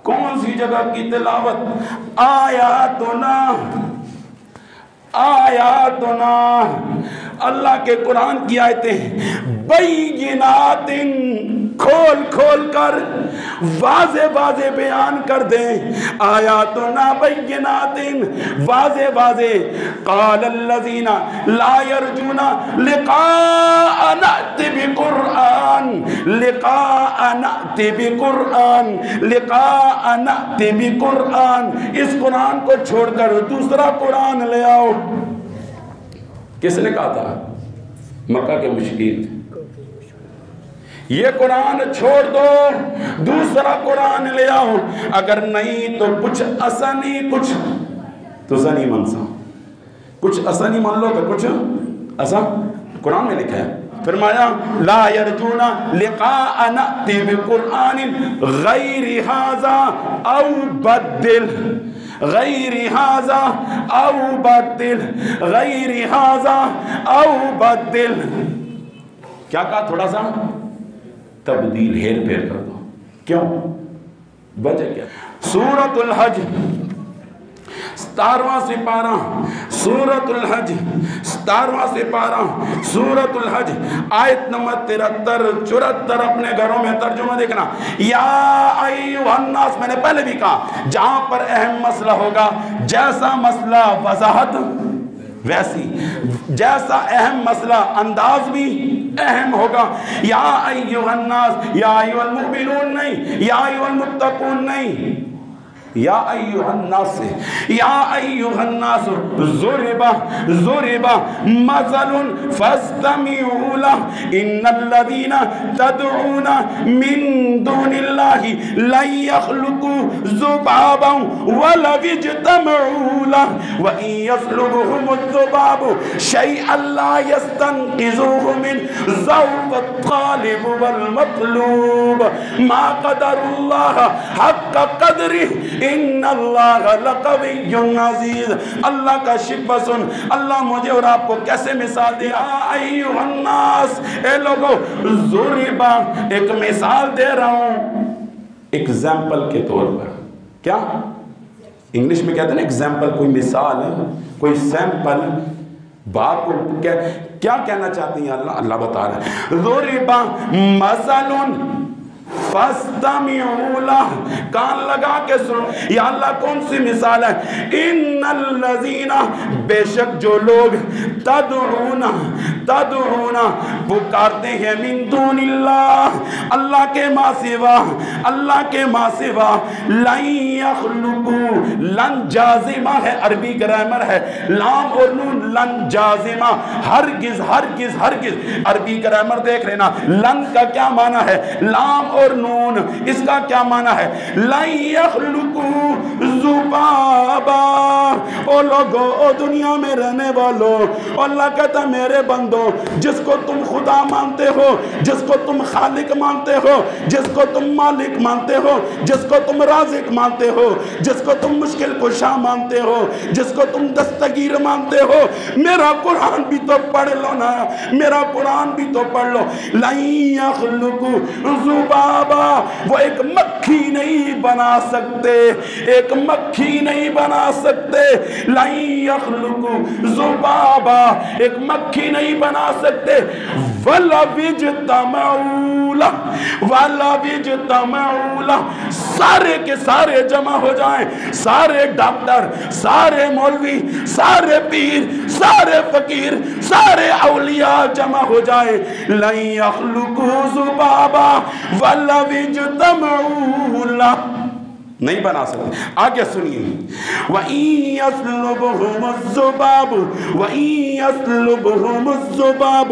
کون سی جگہ کی تلاوت؟ آیاتنا، اللہ کے قرآن کی آیتیں، بینات، کھول کر واضح بیان کر دیں، آیاتنا بینات، واضح۔ قال الذین لا یرجون لقاء نأتی بقرآن، اس قرآن کو چھوڑ کر دوسرا قرآن لے آؤ۔ کس نے کہا تھا؟ مکہ کے مشرکین۔ یہ قرآن چھوڑ دو، دوسرا قرآن لے آؤ، اگر نہیں تو کچھ ایسا نہیں، کچھ تو ایسا نہیں منسا، کچھ ایسا نہیں مان لو تو کچھ ایسا قرآن میں لکھا ہے۔ فرمایا لا یرجون لقاء نأتی بقرآن غیر ھذا او بدل، غیر ھذا او بدل، غیر ھذا او بدل۔ کیا کہا؟ تھوڑا سا تبدیل، ہیر پھیر کر دو۔ کیوں؟ وجہ کیا؟ سورۃ الحج 17واں سپارہ سورۃ الحج، 17واں سپارہ سورۃ الحج آیت نمبر 73 74 اپنے گھروں میں ترجمہ دیکھنا۔ یا ایھا الناس، میں نے پہلے بھی کہا جہاں پر اہم مسئلہ ہوگا، جیسا مسئلہ وضاحت ویسی، جیسا اہم مسئلہ انداز بھی اہم ہوگا۔ یا ایھا الناس، یا ایھا المؤمنون نہیں، یا ایھا المتقون نہیں، یا ایھا الناس، یا ایھا الناس ضرب مثل فاستمعوا له ان الذين تدعون من دون الله لن يخلقوا ذبابا ولو اجتمعوا له وان يسلبهم الذباب شيئا لا يستنقذوه منه ضعف الطالب والمطلوب ما قدر الله حق قدره ان اللہ لقوی عزیز۔ اللہ کا شکوہ سن، اللہ مجھے اور آپ کو کیسے مثال دیا۔ ایھا الناس، اے لوگو، ضربا، ایک مثال دے رہا ہوں ایگزامپل کے طور پر۔ کیا انگلش میں کہتے ہیں نا ایگزامپل، کوئی مثال ہے، کوئی سیمپل، بات کو کیا کہنا چاہتی ہیں اللہ بتا رہا ہے۔ ضربا مثل فاستمعوا له، کان لگا کے سنو، یا اللہ کون سی مثال ہے۔ ان الذین، بے شک جو لوگ، تدعون پکارتے ہیں، من دون اللہ، اللہ کے ماں سوا، اللہ کے ماں سوا، لن یخلقوا، لن جازمہ ہے، عربی گرامر ہے، لام اور نون، لن جازمہ، ہرگز ہرگز ہرگز، عربی گرامر دیکھ لینا، لن کا کیا معنی ہے، لام اور نون، اس کا کیا معنی ہے، لن یخلقوا ذبابا۔ او لوگو، او دنیا میں رہنے والوں، اللہ کہتا ہے میرے بندو، جس کو تم خدا مانتے ہو، جس کو تم خالق مانتے ہو، جس کو تم مالک مانتے ہو، جس کو تم رازق مانتے ہو، جس کو تم مشکل کشا مانتے ہو، جس کو تم دستگیر مانتے ہو، میرا قرآن بھی تو پڑھ لو نا، میرا قرآن بھی تو پڑھ لو۔ لن یخلقوا ذبابا، وہ ایک مکھی نہیں بنا سکتے، ایک مکھی نہیں بنا سکتے۔ لن یخلقوا ذبابا، ایک مکھی نہیں بنا سکتے۔ وَلَوِ اجْتَمَعُوا لَهُ، وَلَوِ اجْتَمَعُوا لَهُ، سارے کے سارے جمع ہو جائیں، سارے ڈاکٹر، سارے مولوی، سارے پیر، سارے فقیر، سارے اولیاء جمع ہو جائے، لن یخلقوا ذبابا وَلَوِ اجْتَمَعُوا لَهُ، نہیں بنا سکتے۔ آگے سنیے، وَإِن يَسْلُبْهُمُ الذُّبَابُ وَإِن يَسْلُبْهُمُ الذُّبَابُ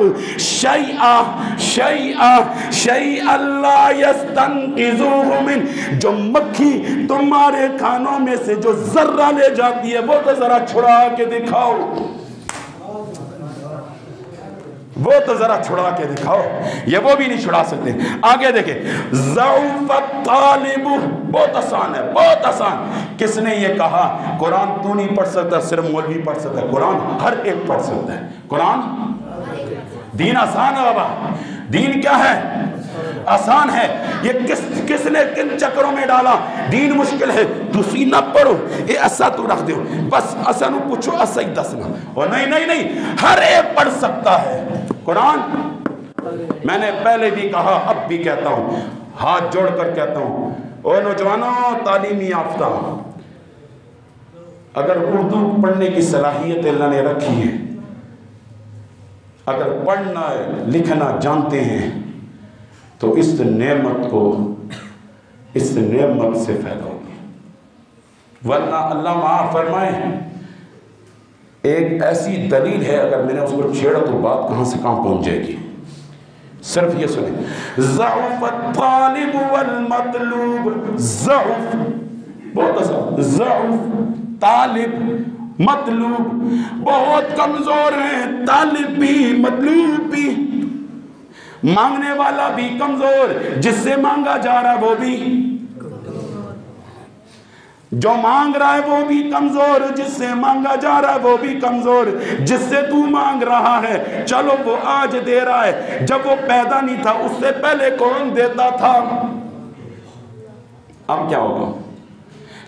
شَيْئًا لَا يَسْتَنقِذُوهُ مِنْهُ، جو مکھی تمہارے کھانوں میں سے جو ذرہ لے جاتی ہے، وہ تو ذرا چھڑا کے دکھاؤ، وہ تو ذرا چھڑا کے دکھاؤ، یہ وہ بھی نہیں چھڑا سکتے۔ آگے دیکھیں، ضعف الطالب، بہت آسان ہے، بہت آسان۔ کس نے یہ کہا قرآن تو نہیں پڑھ سکتا، صرف مولوی پڑھ سکتا ہے؟ قرآن ہر ایک پڑھ سکتا ہے۔ قرآن، دین آسان ہے بابا، دین کیا ہے؟ آسان ہے۔ یہ کس نے کن چکروں میں ڈالا؟ دین مشکل ہے، تسی نہ پڑھو، یہ ایسا تو رکھ دیو، بس ایسا نو پوچھو، ایسا ہی دسنا، اور نہیں نہیں نہیں، ہر ایک پڑھ سکتا ہے قرآن۔ میں نے پہلے بھی کہا، اب بھی کہتا ہوں، ہاتھ جوڑ کر کہتا ہوں، او نوجوانوں، تعلیمی یافتہ، اگر اردو پڑھنے کی صلاحیت اللہ نے رکھی ہے، اگر پڑھنا لکھنا جانتے ہیں، تو اس نعمت کو، اس نعمت سے فائدہ ہوگی، ورنہ اللہ معاف فرمائے، ایک ایسی دلیل ہے، اگر میں نے اس کو چھیڑا تو بات کہاں سے کہاں پہنچ جائے گی۔ صرف یہ سنیں، ضعف الطالب والمطلوب، ضعف، بہت آسان، ضعف، طالب، مطلوب، بہت کمزور ہیں، طالب بھی مطلوب بھی، مانگنے والا بھی کمزور، جس سے مانگا جا رہا ہے وہ بھی، جو مانگ رہا ہے وہ بھی کمزور، جس سے مانگا جا رہا ہے وہ بھی کمزور، جس سے تو مانگ رہا ہے، چلو وہ آج دے رہا ہے، جب وہ پیدا نہیں تھا اس سے پہلے کون دیتا تھا؟ اب کیا ہوگا؟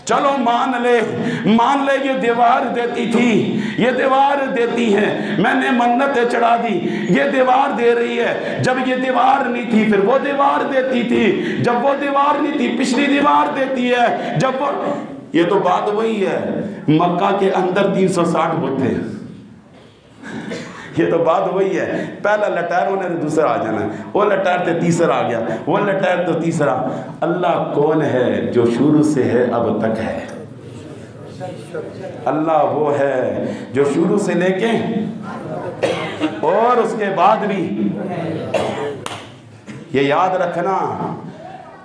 چلو مان لے یہ دیوار دیتی تھی، یہ دیوار دیتی ہے، میں نے منتیں چڑھا دی، یہ دیوار دے رہی ہے، جب یہ دیوار نہیں تھی پھر وہ دیوار دیتی تھی، جب وہ دیوار نہیں تھی پچھلی دیوار دیتی ہے، جب وہ، یہ تو بات وہی ہے مکہ کے اندر 360 بت تھے، یہ تو بات وہی ہے، پہلا لٹیر ہونے سے دوسرا آ جانا ہے، وہ لٹیر تھے تیسرا آ گیا، وہ لٹیر تو تیسرا۔ اللہ کون ہے جو شروع سے ہے اب تک ہے؟ اللہ وہ ہے جو شروع سے لے کے اور اس کے بعد بھی۔ یہ یاد رکھنا،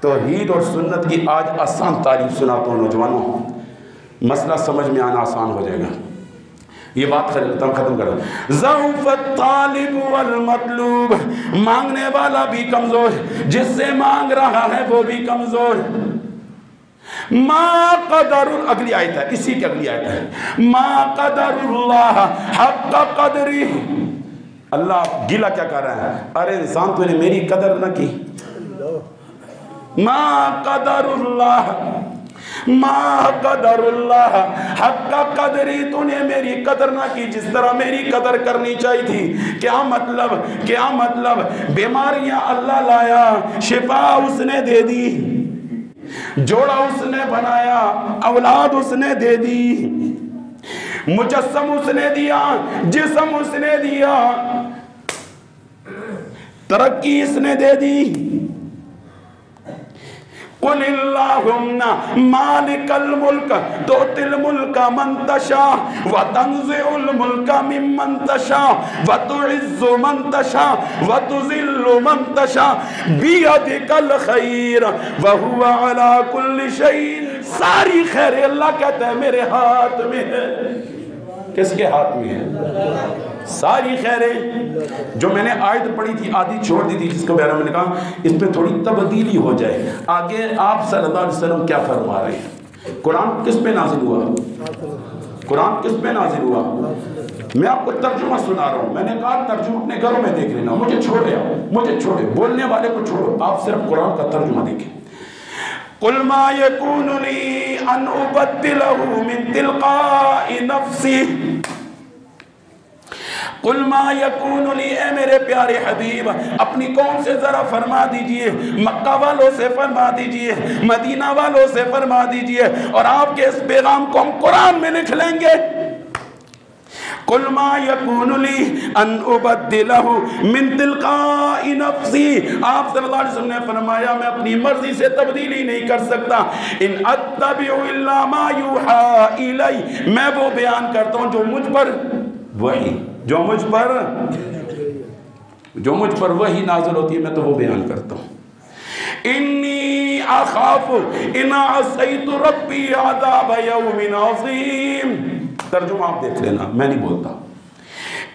توحید اور سنت کی آج آسان تعریف سناتا ہوں نوجوانوں، مسئلہ سمجھ میں آنا آسان ہو جائے گا۔ یہ بات ختم کرو۔ ضعف الطالب والمطلوب، مانگنے والا بھی کمزور، جس سے مانگ رہا ہے وہ بھی کمزور۔ ما قدر، اگلی آیت ہے، اسی کی اگلی آیت ہے، ما قدر اللہ حق قدری۔ اللہ گیلا کیا کر رہا ہے؟ ارے انسان تو نے میری قدر نہ کی، ما قدر اللہ، ما قدر اللہ حق قدری، تو نے میری قدر نہ کی جس طرح میری قدر کرنی چاہیے تھی۔ کیا مطلب بیماریاں اللہ لایا، شفا اس نے دے دی، جوڑا اس نے بنایا، اولاد اس نے دے دی، مجسم اس نے دیا، جسم اس نے دیا، ترقی اس نے دے دی۔ قل اللہم مالک الملک تؤتی الملک من تشاء وتنزع الملک ممن تشاء وتعز من تشاء وتذل من تشاء بیدک الخیر وہو علی کل شیء، ساری خیر اللہ کہتا ہے میرے ہاتھ میں ہے۔ کس کے ہاتھ میں ہے؟ ساری خیریں جو میں نے آیت پڑھی تھی آدھی چھوڑ دی تھی، جس کو میں نے کہا اس میں تھوڑی تبدیلی ہو جائے۔ آگے آپ صلی اللہ علیہ وسلم کیا فرما رہے ہیں؟ قرآن کس پہ نازل ہوا؟ قرآن کس پہ نازل ہوا؟ میں آپ کو ترجمہ سنا رہا ہوں، میں نے کہا ترجمہ اپنے گھروں میں دیکھ لینا، مجھے چھوڑے بولنے والے کو چھوڑو، آپ صرف قرآن کا ترجمہ دیکھیں۔ قل ما يكون لي ان ابدله من تلقاء نفسي، قل ما يكون لي، اے میرے پیارے حبیب اپنی قوم سے ذرا فرما دیجئے، مکہ والوں سے فرما دیجئے، مدینہ والوں سے فرما دیجئے، اور آپ کے اس پیغام کو ہم قرآن میں لکھ لیں گے۔ قل ما يكون لي ان ابدله من تلقاء نفسي، آپ صلی اللہ علیہ وسلم نے فرمایا میں اپنی مرضی سے تبدیلی نہیں کر سکتا، ان اتبع الا ما يوحى الي، میں وہ بیان کرتا ہوں جو مجھ پر وحی نازل ہوتی ہے، میں تو وہ بیان کرتا ہوں۔ انی اخاف ان عصیت ربی عذاب یوم عظیم، ترجمہ آپ دیکھ لینا، میں نہیں بولتا۔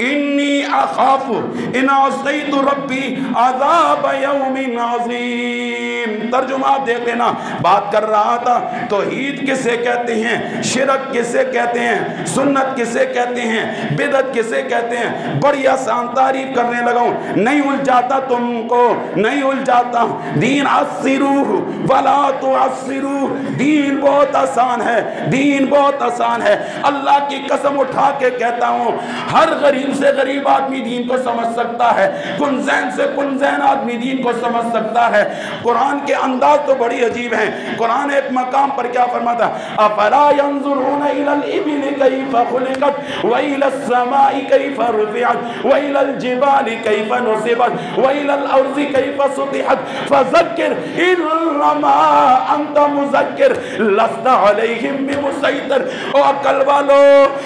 انی اخاف ان عصیت ربی عذاب یوم عظیم، ترجمہ آپ دیکھ لینا۔ بات کر رہا تھا توحید کسے کہتے ہیں، شرک کسے کہتے ہیں، سنت کسے کہتے ہیں، بدعت کسے کہتے ہیں، بڑی آسان تعریف کرنے لگا ہوں، نہیں الجھاتا تم کو، نہیں الجھاتا۔ دین عصروہ ولا تعصروہ، دین بہت آسان ہے، دین بہت آسان ہے۔ اللہ کی قسم اٹھا کے کہتا ہوں ہر غریب سے غریب آدمی دین کو سمجھ سکتا ہے، کنزین سے کنزین آدمی دین کو سمجھ سکتا ہے۔ قرآن کے انداز تو بڑی عجیب ہیں۔ قرآن ایک مقام پر کیا فرماتا ہے؟ افلا ينظرون الى الابل كيف خلقت والى السماء كيف رفعت والى الجبال كيف نصبت والى الارض كيف سطحت فذكر انما انت مذكر لست عليهم بمسيطر۔ او عقل والو،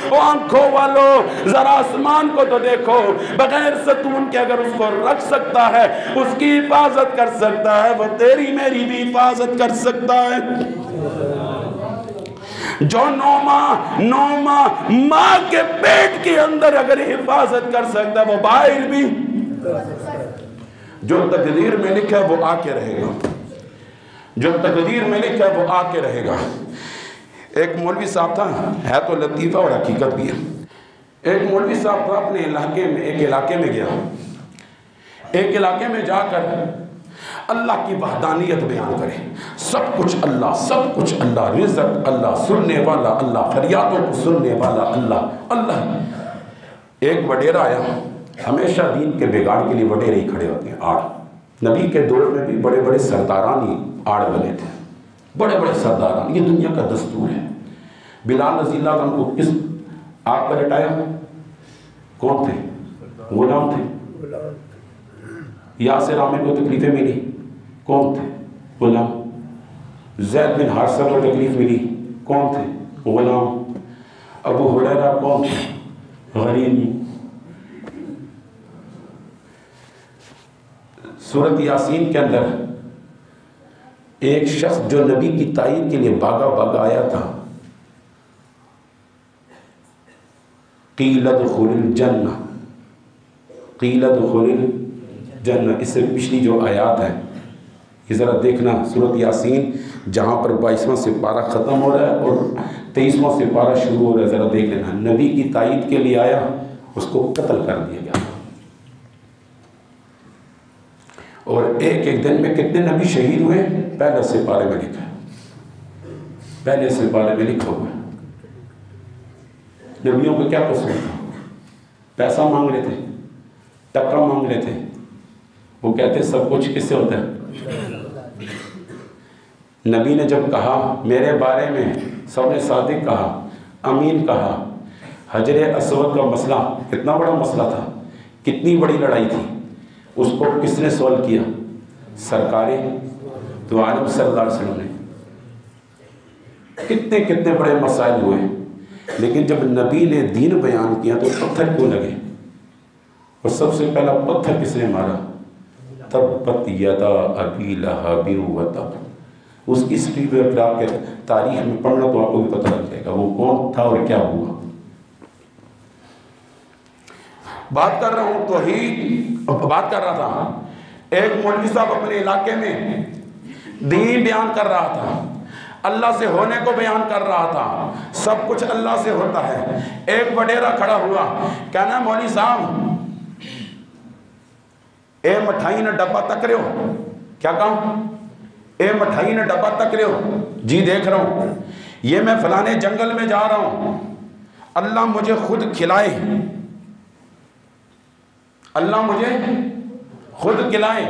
او آنکھوں والو، ذرا آسمان کو تو دیکھو، بغیر ستون کے اگر اس کو رکھ سکتا ہے، اس کی حفاظت کر سکتا ہے، وہ تیری میری بھی حفاظت کر سکتا ہے۔ جو نو ماہ ماں کے پیٹ کے اندر اگر حفاظت کر سکتا ہے، وہ باہر بھی، جو تقدیر میں لکھا ہے وہ آ کے رہے گا، جو تقدیر میں لکھا ہے وہ آ کے رہے گا۔ ایک مولوی صاحب تھا، ہے تو لطیفہ اور حقیقت بھی ہے۔ ایک مولوی صاحب تھا اپنے علاقے میں، ایک علاقے میں گیا، ایک علاقے میں جا کر اللہ کی وحدانیت بیان کرے. سب کچھ اللہ، سب کچھ اللہ، رزق اللہ، سننے والا اللہ، فریادوں کو سننے والا اللہ اللہ. ایک وڈیرا آیا، ہمیشہ دین کے بگاڑ کے لیے وڈیرے ہی کھڑے ہوتے ہیں، آڑ. نبی کے دور میں بھی بڑے بڑے سرداران ہی آڑ بنے تھے، بڑے بڑے سرداران. یہ دنیا کا دستور ہے. بلال رضی اللہ عنہ کو کس آگ پر لٹایا؟ کون تھے؟ غلام تھے. یاسر عامر کو تکلیفیں ملی، کون تھے؟ غلام. زید بن حارثہ کو تکلیف ملی، کون تھے؟ غلام. ابو ہریرہ کون تھے؟ غریب. سورۃ یاسین کے اندر ایک شخص جو نبی کی تائید کے لیے بھاگا بھاگا آیا تھا، قیل ادخل الجنہ، قیل ادخل الجنہ. اس سے پچھلی جو آیات ہیں یہ ذرا دیکھنا. سورۃ یاسین جہاں پر 22واں سپارہ ختم ہو رہا ہے اور 23واں سپارہ شروع ہو رہا ہے، ذرا دیکھ لینا. نبی کی تائید کے لیے آیا، اس کو قتل کر دیا گیا. اور ایک دن میں کتنے نبی شہید ہوئے؟ پہلے سپارے میں لکھا ہے، پہلے سپارے میں لکھا ہوا ہے. نبیوں کو کیا قصور تھا؟ پیسہ مانگ رہے تھے، ٹکا مانگ رہے تھے. وہ کہتے سب کچھ کس سے ہوتا ہے؟ نبی نے جب کہا میرے بارے میں، سب نے صادق کہا، امین کہا. حجر اسود کا مسئلہ کتنا بڑا مسئلہ تھا، کتنی بڑی لڑائی تھی. اس کو کس نے سولو کیا؟ سرکار دو عالم صلی اللہ علیہ وسلم نے. کتنے کتنے بڑے مسائل ہوئے، لیکن جب نبی نے دین بیان کیا تو پتھر کیوں لگے؟ اور سب سے پہلا پتھر کس نے مارا؟ تبت یدا ابی لہب وتب. اس کی ہسٹری پہ جا کے تاریخ میں پڑھنا تو آپ کو بھی پتہ لگ جائے گا وہ کون تھا اور کیا ہوا. بات کر رہا ہوں توحید، بات کر رہا تھا. ایک مولوی صاحب اپنے علاقے میں دین بیان کر رہا تھا، اللہ سے ہونے کو بیان کر رہا تھا، سب کچھ اللہ سے ہوتا ہے. ایک وڈیرا کھڑا ہوا، کہنا مولوی صاحب اے مٹھائی نہ ڈبہ تک رہے ہو. کیا کہا؟ اے مٹھائی نہ ڈبہ تک رہے ہو؟ جی دیکھ رہا ہوں. یہ میں فلانے جنگل میں جا رہا ہوں، اللہ مجھے خود کھلائے، اللہ مجھے خود کھلائے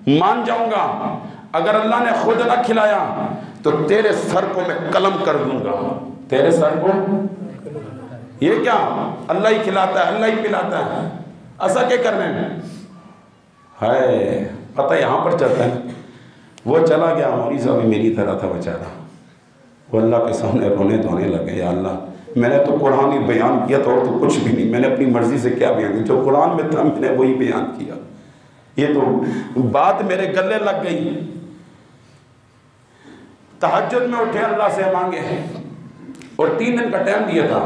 مان جاؤں گا. اگر اللہ نے خود نہ کھلایا تو تیرے سر کو میں قلم کر دوں گا. تیرے سر کو؟ یہ کیا؟ اللہ ہی کھلاتا ہے، اللہ ہی پلاتا ہے، ایسا کیا کرنے میں؟ ہائے پتہ یہاں پر چلتا ہے. وہ چلا گیا، ہماری صاحب میری طرح تھا بیچارہ. وہ اللہ کے سامنے رونے دھونے لگے، یا اللہ میں نے تو قرآن ہی بیان کیا تھا اور تو کچھ بھی نہیں، میں نے اپنی مرضی سے کیا بیان کیا؟ جو قرآن میں تھا میں نے وہی بیان کیا. یہ تو بات میرے گلے لگ گئی. تہجد میں اٹھے، اللہ سے مانگے اور 3 دن کا ٹائم دیا تھا،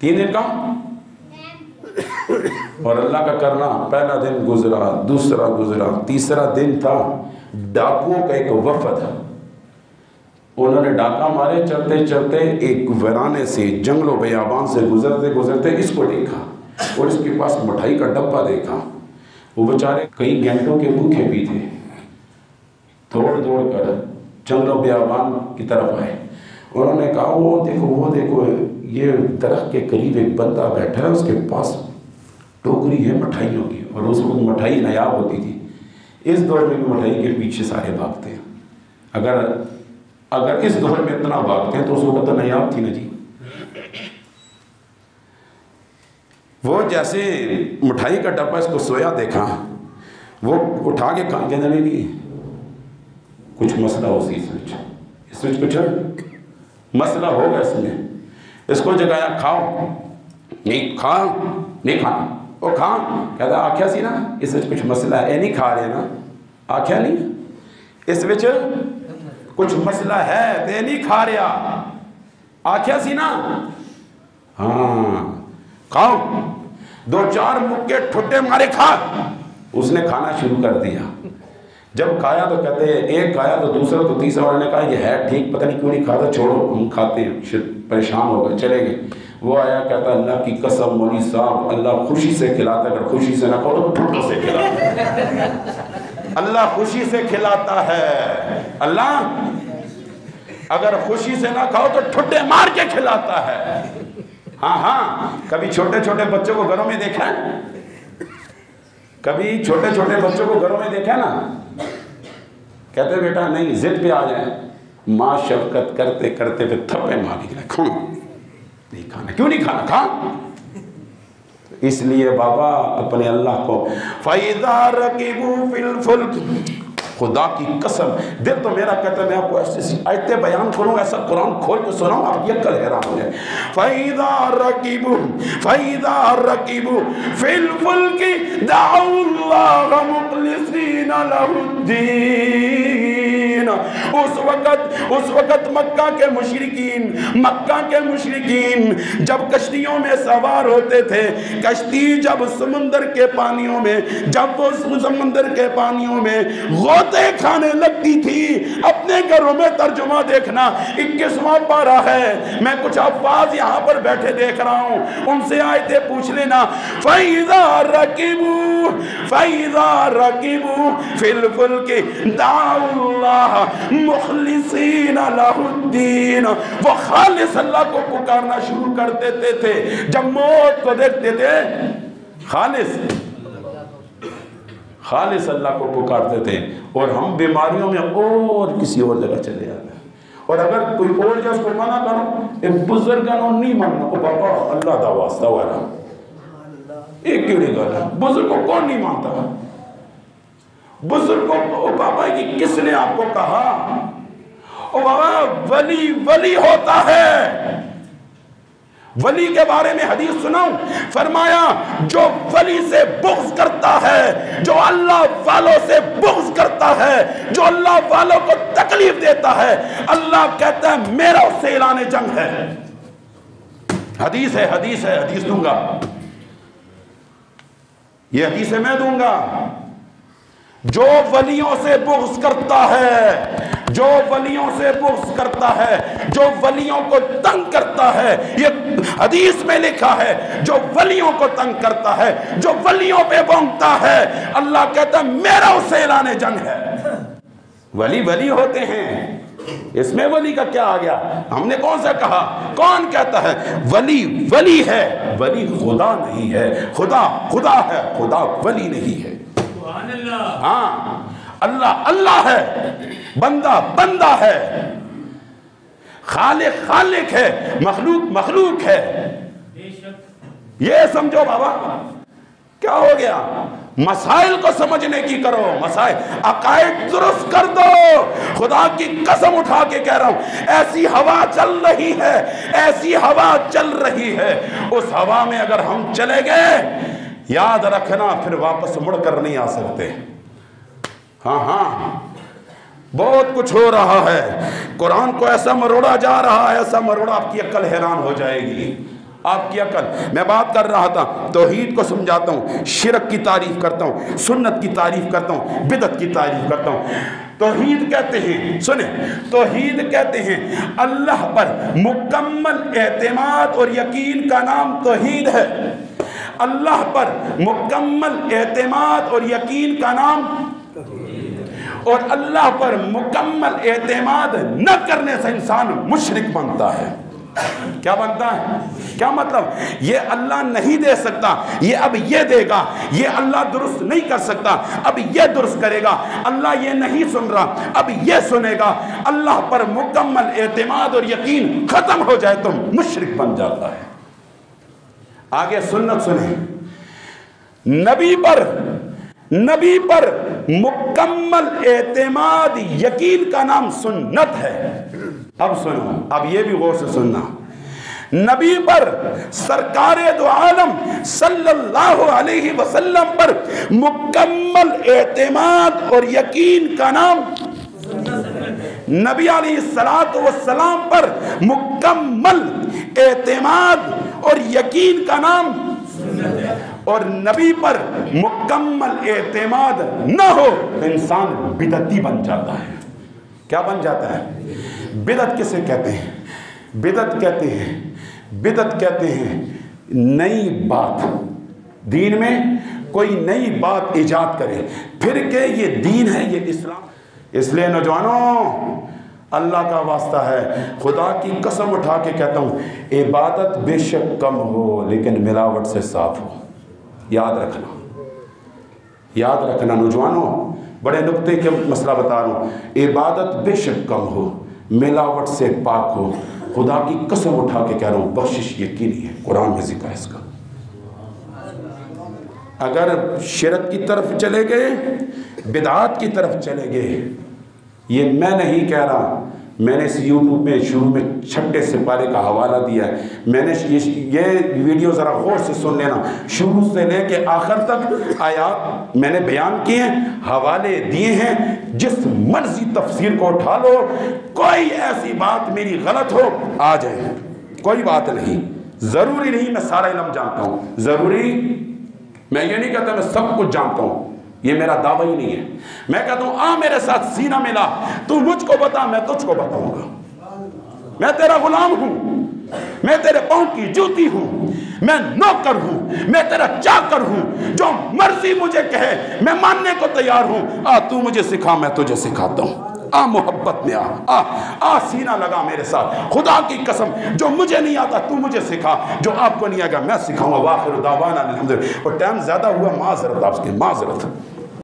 3 دن کا. اور اللہ کا کرنا، پہلا دن گزرا، دوسرا گزرا، تیسرا دن تھا. ڈاکوؤں کا ایک وفد، انہوں نے ڈاکہ مارے. چلتے چلتے ایک ویرانے سے، جنگل و بیابان سے گزرتے گزرتے اس کو دیکھا اور اس کے پاس مٹھائی کا ڈبہ دیکھا. وہ بیچارے کئی گھنٹوں کے بھوکے بھی تھے، دوڑ دوڑ کر جنگل و بیابان کی طرف آئے. انہوں نے کہا وہ دیکھو یہ درخت کے قریب ایک بندہ بیٹھا ہے، اس کے پاس ٹوکری ہے مٹھائیوں کی. اور اس وقت مٹھائی نایاب ہوتی تھی. اس دور میں بھی مٹھائی کے پیچھے سارے بھاگتے ہیں. اگر اس دور میں اتنا بھاگتے ہیں تو اس وقت تو نایاب تھی نا جی. وہ جیسے مٹھائی کا ڈبہ اس کو سویا دیکھا، وہ اٹھا کے کہا کہ نہیں کچھ مسئلہ ہو سی اس میں کچھ مسئلہ ہوگا اس میں. اس کو جگایا، کھاؤ. نہیں کھانا. وہ کھا. کہتا آکھیا سی نا اس میں کچھ مسئلہ ہے. نہیں کھا رہے نا. آکھیا نہیں اس میں کچھ مسئلہ ہے تے نہیں کھا رہا. آکھیا سی نا ہاں کھاؤ. 2-4 مکے ٹھٹے مارے، کھا. اس نے کھانا شروع کر دیا. جب کھایا تو کہتے ہیں ایک کھایا تو دوسرا تو تیسرا. انہوں نے کہا یہ ہے ٹھیک، پتہ نہیں کیوں نہیں کھاتا، چھوڑو ہم کھاتے ہیں. پریشان ہو گئے، چلے گئے. وہ آیا کہتا اللہ کی قسم مولوی صاحب اللہ خوشی سے کھلاتا، اگر خوشی سے نہ کھاؤ تو ٹھٹوں سے کھلاتا. اللہ خوشی سے کھلاتا ہے. اللہ اگر خوشی سے نہ کھاؤ تو ٹھڈے مار کے کھلاتا ہے. ہاں کبھی چھوٹے چھوٹے بچوں کو گھروں میں دیکھا ہے؟ کبھی چھوٹے چھوٹے بچوں کو گھروں میں دیکھا نا؟ کہتے بیٹا نہیں ضد پہ آ جائیں، ماں شفقت کرتے کرتے پھر تھپے مار کے کھاؤ نہیں کھانا. کیوں نہیں کھانا؟ کھا. اس لیے بابا اپنے اللہ کو فَإِذَا رَكِبُوا فِي الْفُلْكِ، خدا کی قسم دل تو میرا کہتا ہے میں آپ کو ایسی آیتیں بیان کروں، ایسا قرآن کھول کے سناؤں آپ یہ کل حیران ہو جائے. فَإِذَا رَكِبُوا فِي الْفُلْكِ دَعَوُا اللَّهَ مُخْلِصِينَ لَهُ الدِّينَ. اس وقت مکہ کے مشرکین جب کشتیوں میں سوار ہوتے تھے، کشتی جب سمندر کے پانیوں میں غوطے کھانے لگتی تھی. اپنے گھروں میں ترجمہ دیکھنا 21واں پارہ ہے، میں کچھ الفاظ یہاں پر بیٹھے دیکھ رہا ہوں، ان سے آیتیں پوچھ لینا. فَإِذَا رَكِبُوا فِي الْفُلْكِ دَعَوُا اللَّهَ مُخْلِصِينَ لَهُ الدِّينَ. وہ خالص اللہ کو پکارنا شروع کر دیتے تھے. جب موت کو دیکھتے تھے خالص اللہ کو پکارتے تھے. اور ہم بیماریوں میں اور کسی اور جگہ چلے جاتے ہیں. اور اگر کوئی اور جگہ اس کو منع کرو، ایک بزرگانوں نہیں ماننا، او بابا اللہ دا واسطہ والا ایک کیڑی گل ہے. بزرگ کو کون نہیں مانتا؟ بزرگ کو بابا یہ کس نے آپ کو کہا؟ او بابا ولی ہوتا ہے. ولی کے بارے میں حدیث سناؤں، فرمایا جو ولی سے بغض کرتا ہے، جو اللہ والوں سے بغض کرتا ہے، جو اللہ والوں کو تکلیف دیتا ہے، اللہ کہتا ہے میرا اس سے اعلان جنگ ہے. حدیث ہے حدیث دوں گا، یہ حدیث میں دوں گا. جو ولیوں سے بغض کرتا ہے، جو ولیوں سے بغض کرتا ہے، جو ولیوں کو تنگ کرتا ہے، یہ حدیث میں لکھا ہے، جو ولیوں کو تنگ کرتا ہے، جو ولیوں پہ بونگتا ہے، اللہ کہتا ہے میرا اس سے اعلان جنگ ہے. ولی ہوتے ہیں. اس میں ولی کا کیا آ گیا؟ ہم نے کون سا کہا؟ کون کہتا ہے ولی ہے؟ ولی خدا نہیں ہے. خدا ہے، خدا ولی نہیں ہے. ہاں اللہ ہے، بندہ ہے، خالق ہے، مخلوق ہے. یہ سمجھو بابا. کیا ہو گیا؟ مسائل کو سمجھنے کی کرو. مسائل عقائد درست کر دو. خدا کی قسم اٹھا کے کہہ رہا ہوں، ایسی ہوا چل رہی ہے. اس ہوا میں اگر ہم چلے گئے، یاد رکھنا پھر واپس مڑ کر نہیں آ سکتے. ہاں بہت کچھ ہو رہا ہے. قرآن کو ایسا مروڑا جا رہا ہے، ایسا مروڑا آپ کی عقل حیران ہو جائے گی. آپ کی عقل. میں بات کر رہا تھا توحید کو سمجھاتا ہوں، شرک کی تعریف کرتا ہوں، سنت کی تعریف کرتا ہوں، بدعت کی تعریف کرتا ہوں. توحید کہتے ہیں، سنیں، توحید کہتے ہیں اللہ پر مکمل اعتماد اور یقین کا نام توحید ہے. اللہ پر مکمل اعتماد اور یقین کا نام، اور اللہ پر مکمل اعتماد نہ کرنے سے انسان مشرک بنتا ہے. کیا بنتا ہے؟ کیا مطلب؟ یہ اللہ نہیں دے سکتا، یہ اب یہ دے گا. یہ اللہ درست نہیں کر سکتا، اب یہ درست کرے گا. اللہ یہ نہیں سن رہا، اب یہ سنے گا. اللہ پر مکمل اعتماد اور یقین ختم ہو جائے تو مشرک بن جاتا ہے. آگے سنت سنیں. نبی پر مکمل اعتماد یقین کا نام سنت ہے. اب سنو، اب یہ بھی غور سے سننا. نبی پر، سرکار دو عالم صلی اللہ علیہ وسلم پر مکمل اعتماد اور یقین کا نام، نبی علیہ السلام پر مکمل اعتماد اور یقین کا نام. اور نبی پر مکمل اعتماد نہ ہو تو انسان بدعتی بن جاتا ہے. کیا بن جاتا ہے؟ بدعت کسے کہتے ہیں؟ بدعت کہتے ہیں نئی بات دین میں کوئی نئی بات ایجاد کرے پھر کہ یہ دین ہے، یہ اسلام۔ اس لیے نوجوانوں، اللہ کا واسطہ ہے، خدا کی قسم اٹھا کے کہتا ہوں، عبادت بے شک کم ہو لیکن ملاوٹ سے صاف ہو۔ یاد رکھنا، یاد رکھنا نوجوانوں، بڑے نقطے کے مسئلہ بتا رہا ہوں، عبادت بے شک کم ہو، ملاوٹ سے پاک ہو۔ خدا کی قسم اٹھا کے کہہ رہا ہوں، بخشش یقینی ہے، قرآن میں ذکر ہے اس کا۔ اگر شرک کی طرف چلے گئے، بدعات کی طرف چلے گئے، یہ میں نہیں کہہ رہا، میں نے اس یوٹیوب میں شروع میں 6 سپارے کا حوالہ دیا ہے، میں نے یہ ویڈیو ذرا غور سے سن لینا، شروع سے لے کے آخر تک آیات میں نے بیان کیے ہیں، حوالے دیے ہیں، جس مرضی تفسیر کو اٹھا لو، کوئی ایسی بات میری غلط ہو آ جائے، کوئی بات نہیں، ضروری نہیں میں سارا علم جانتا ہوں، ضروری میں یہ نہیں کہتا میں سب کچھ جانتا ہوں، یہ میرا دعویٰ ہی نہیں ہے۔ میں کہتا ہوں آ میرے ساتھ سینہ ملا، تو مجھ کو بتا میں تجھ کو بتاؤں گا، میں تیرا غلام ہوں، میں تیرے پاؤں کی جوتی ہوں، میں نوکر ہوں، میں تیرا چاکر ہوں، جو مرضی مجھے کہے میں ماننے کو تیار ہوں، آ تو مجھے سکھا میں تجھے سکھاتا ہوں، آ محبت میں آ سینہ لگا میرے ساتھ، خدا کی قسم جو مجھے نہیں آتا تو مجھے سکھا، جو آپ کو نہیں آگا میں سکھاؤں گا۔ وآخر دعوانا الحمدللہ۔ اور ٹائم زیادہ ہوا، معذرت آپ کے، معذرت۔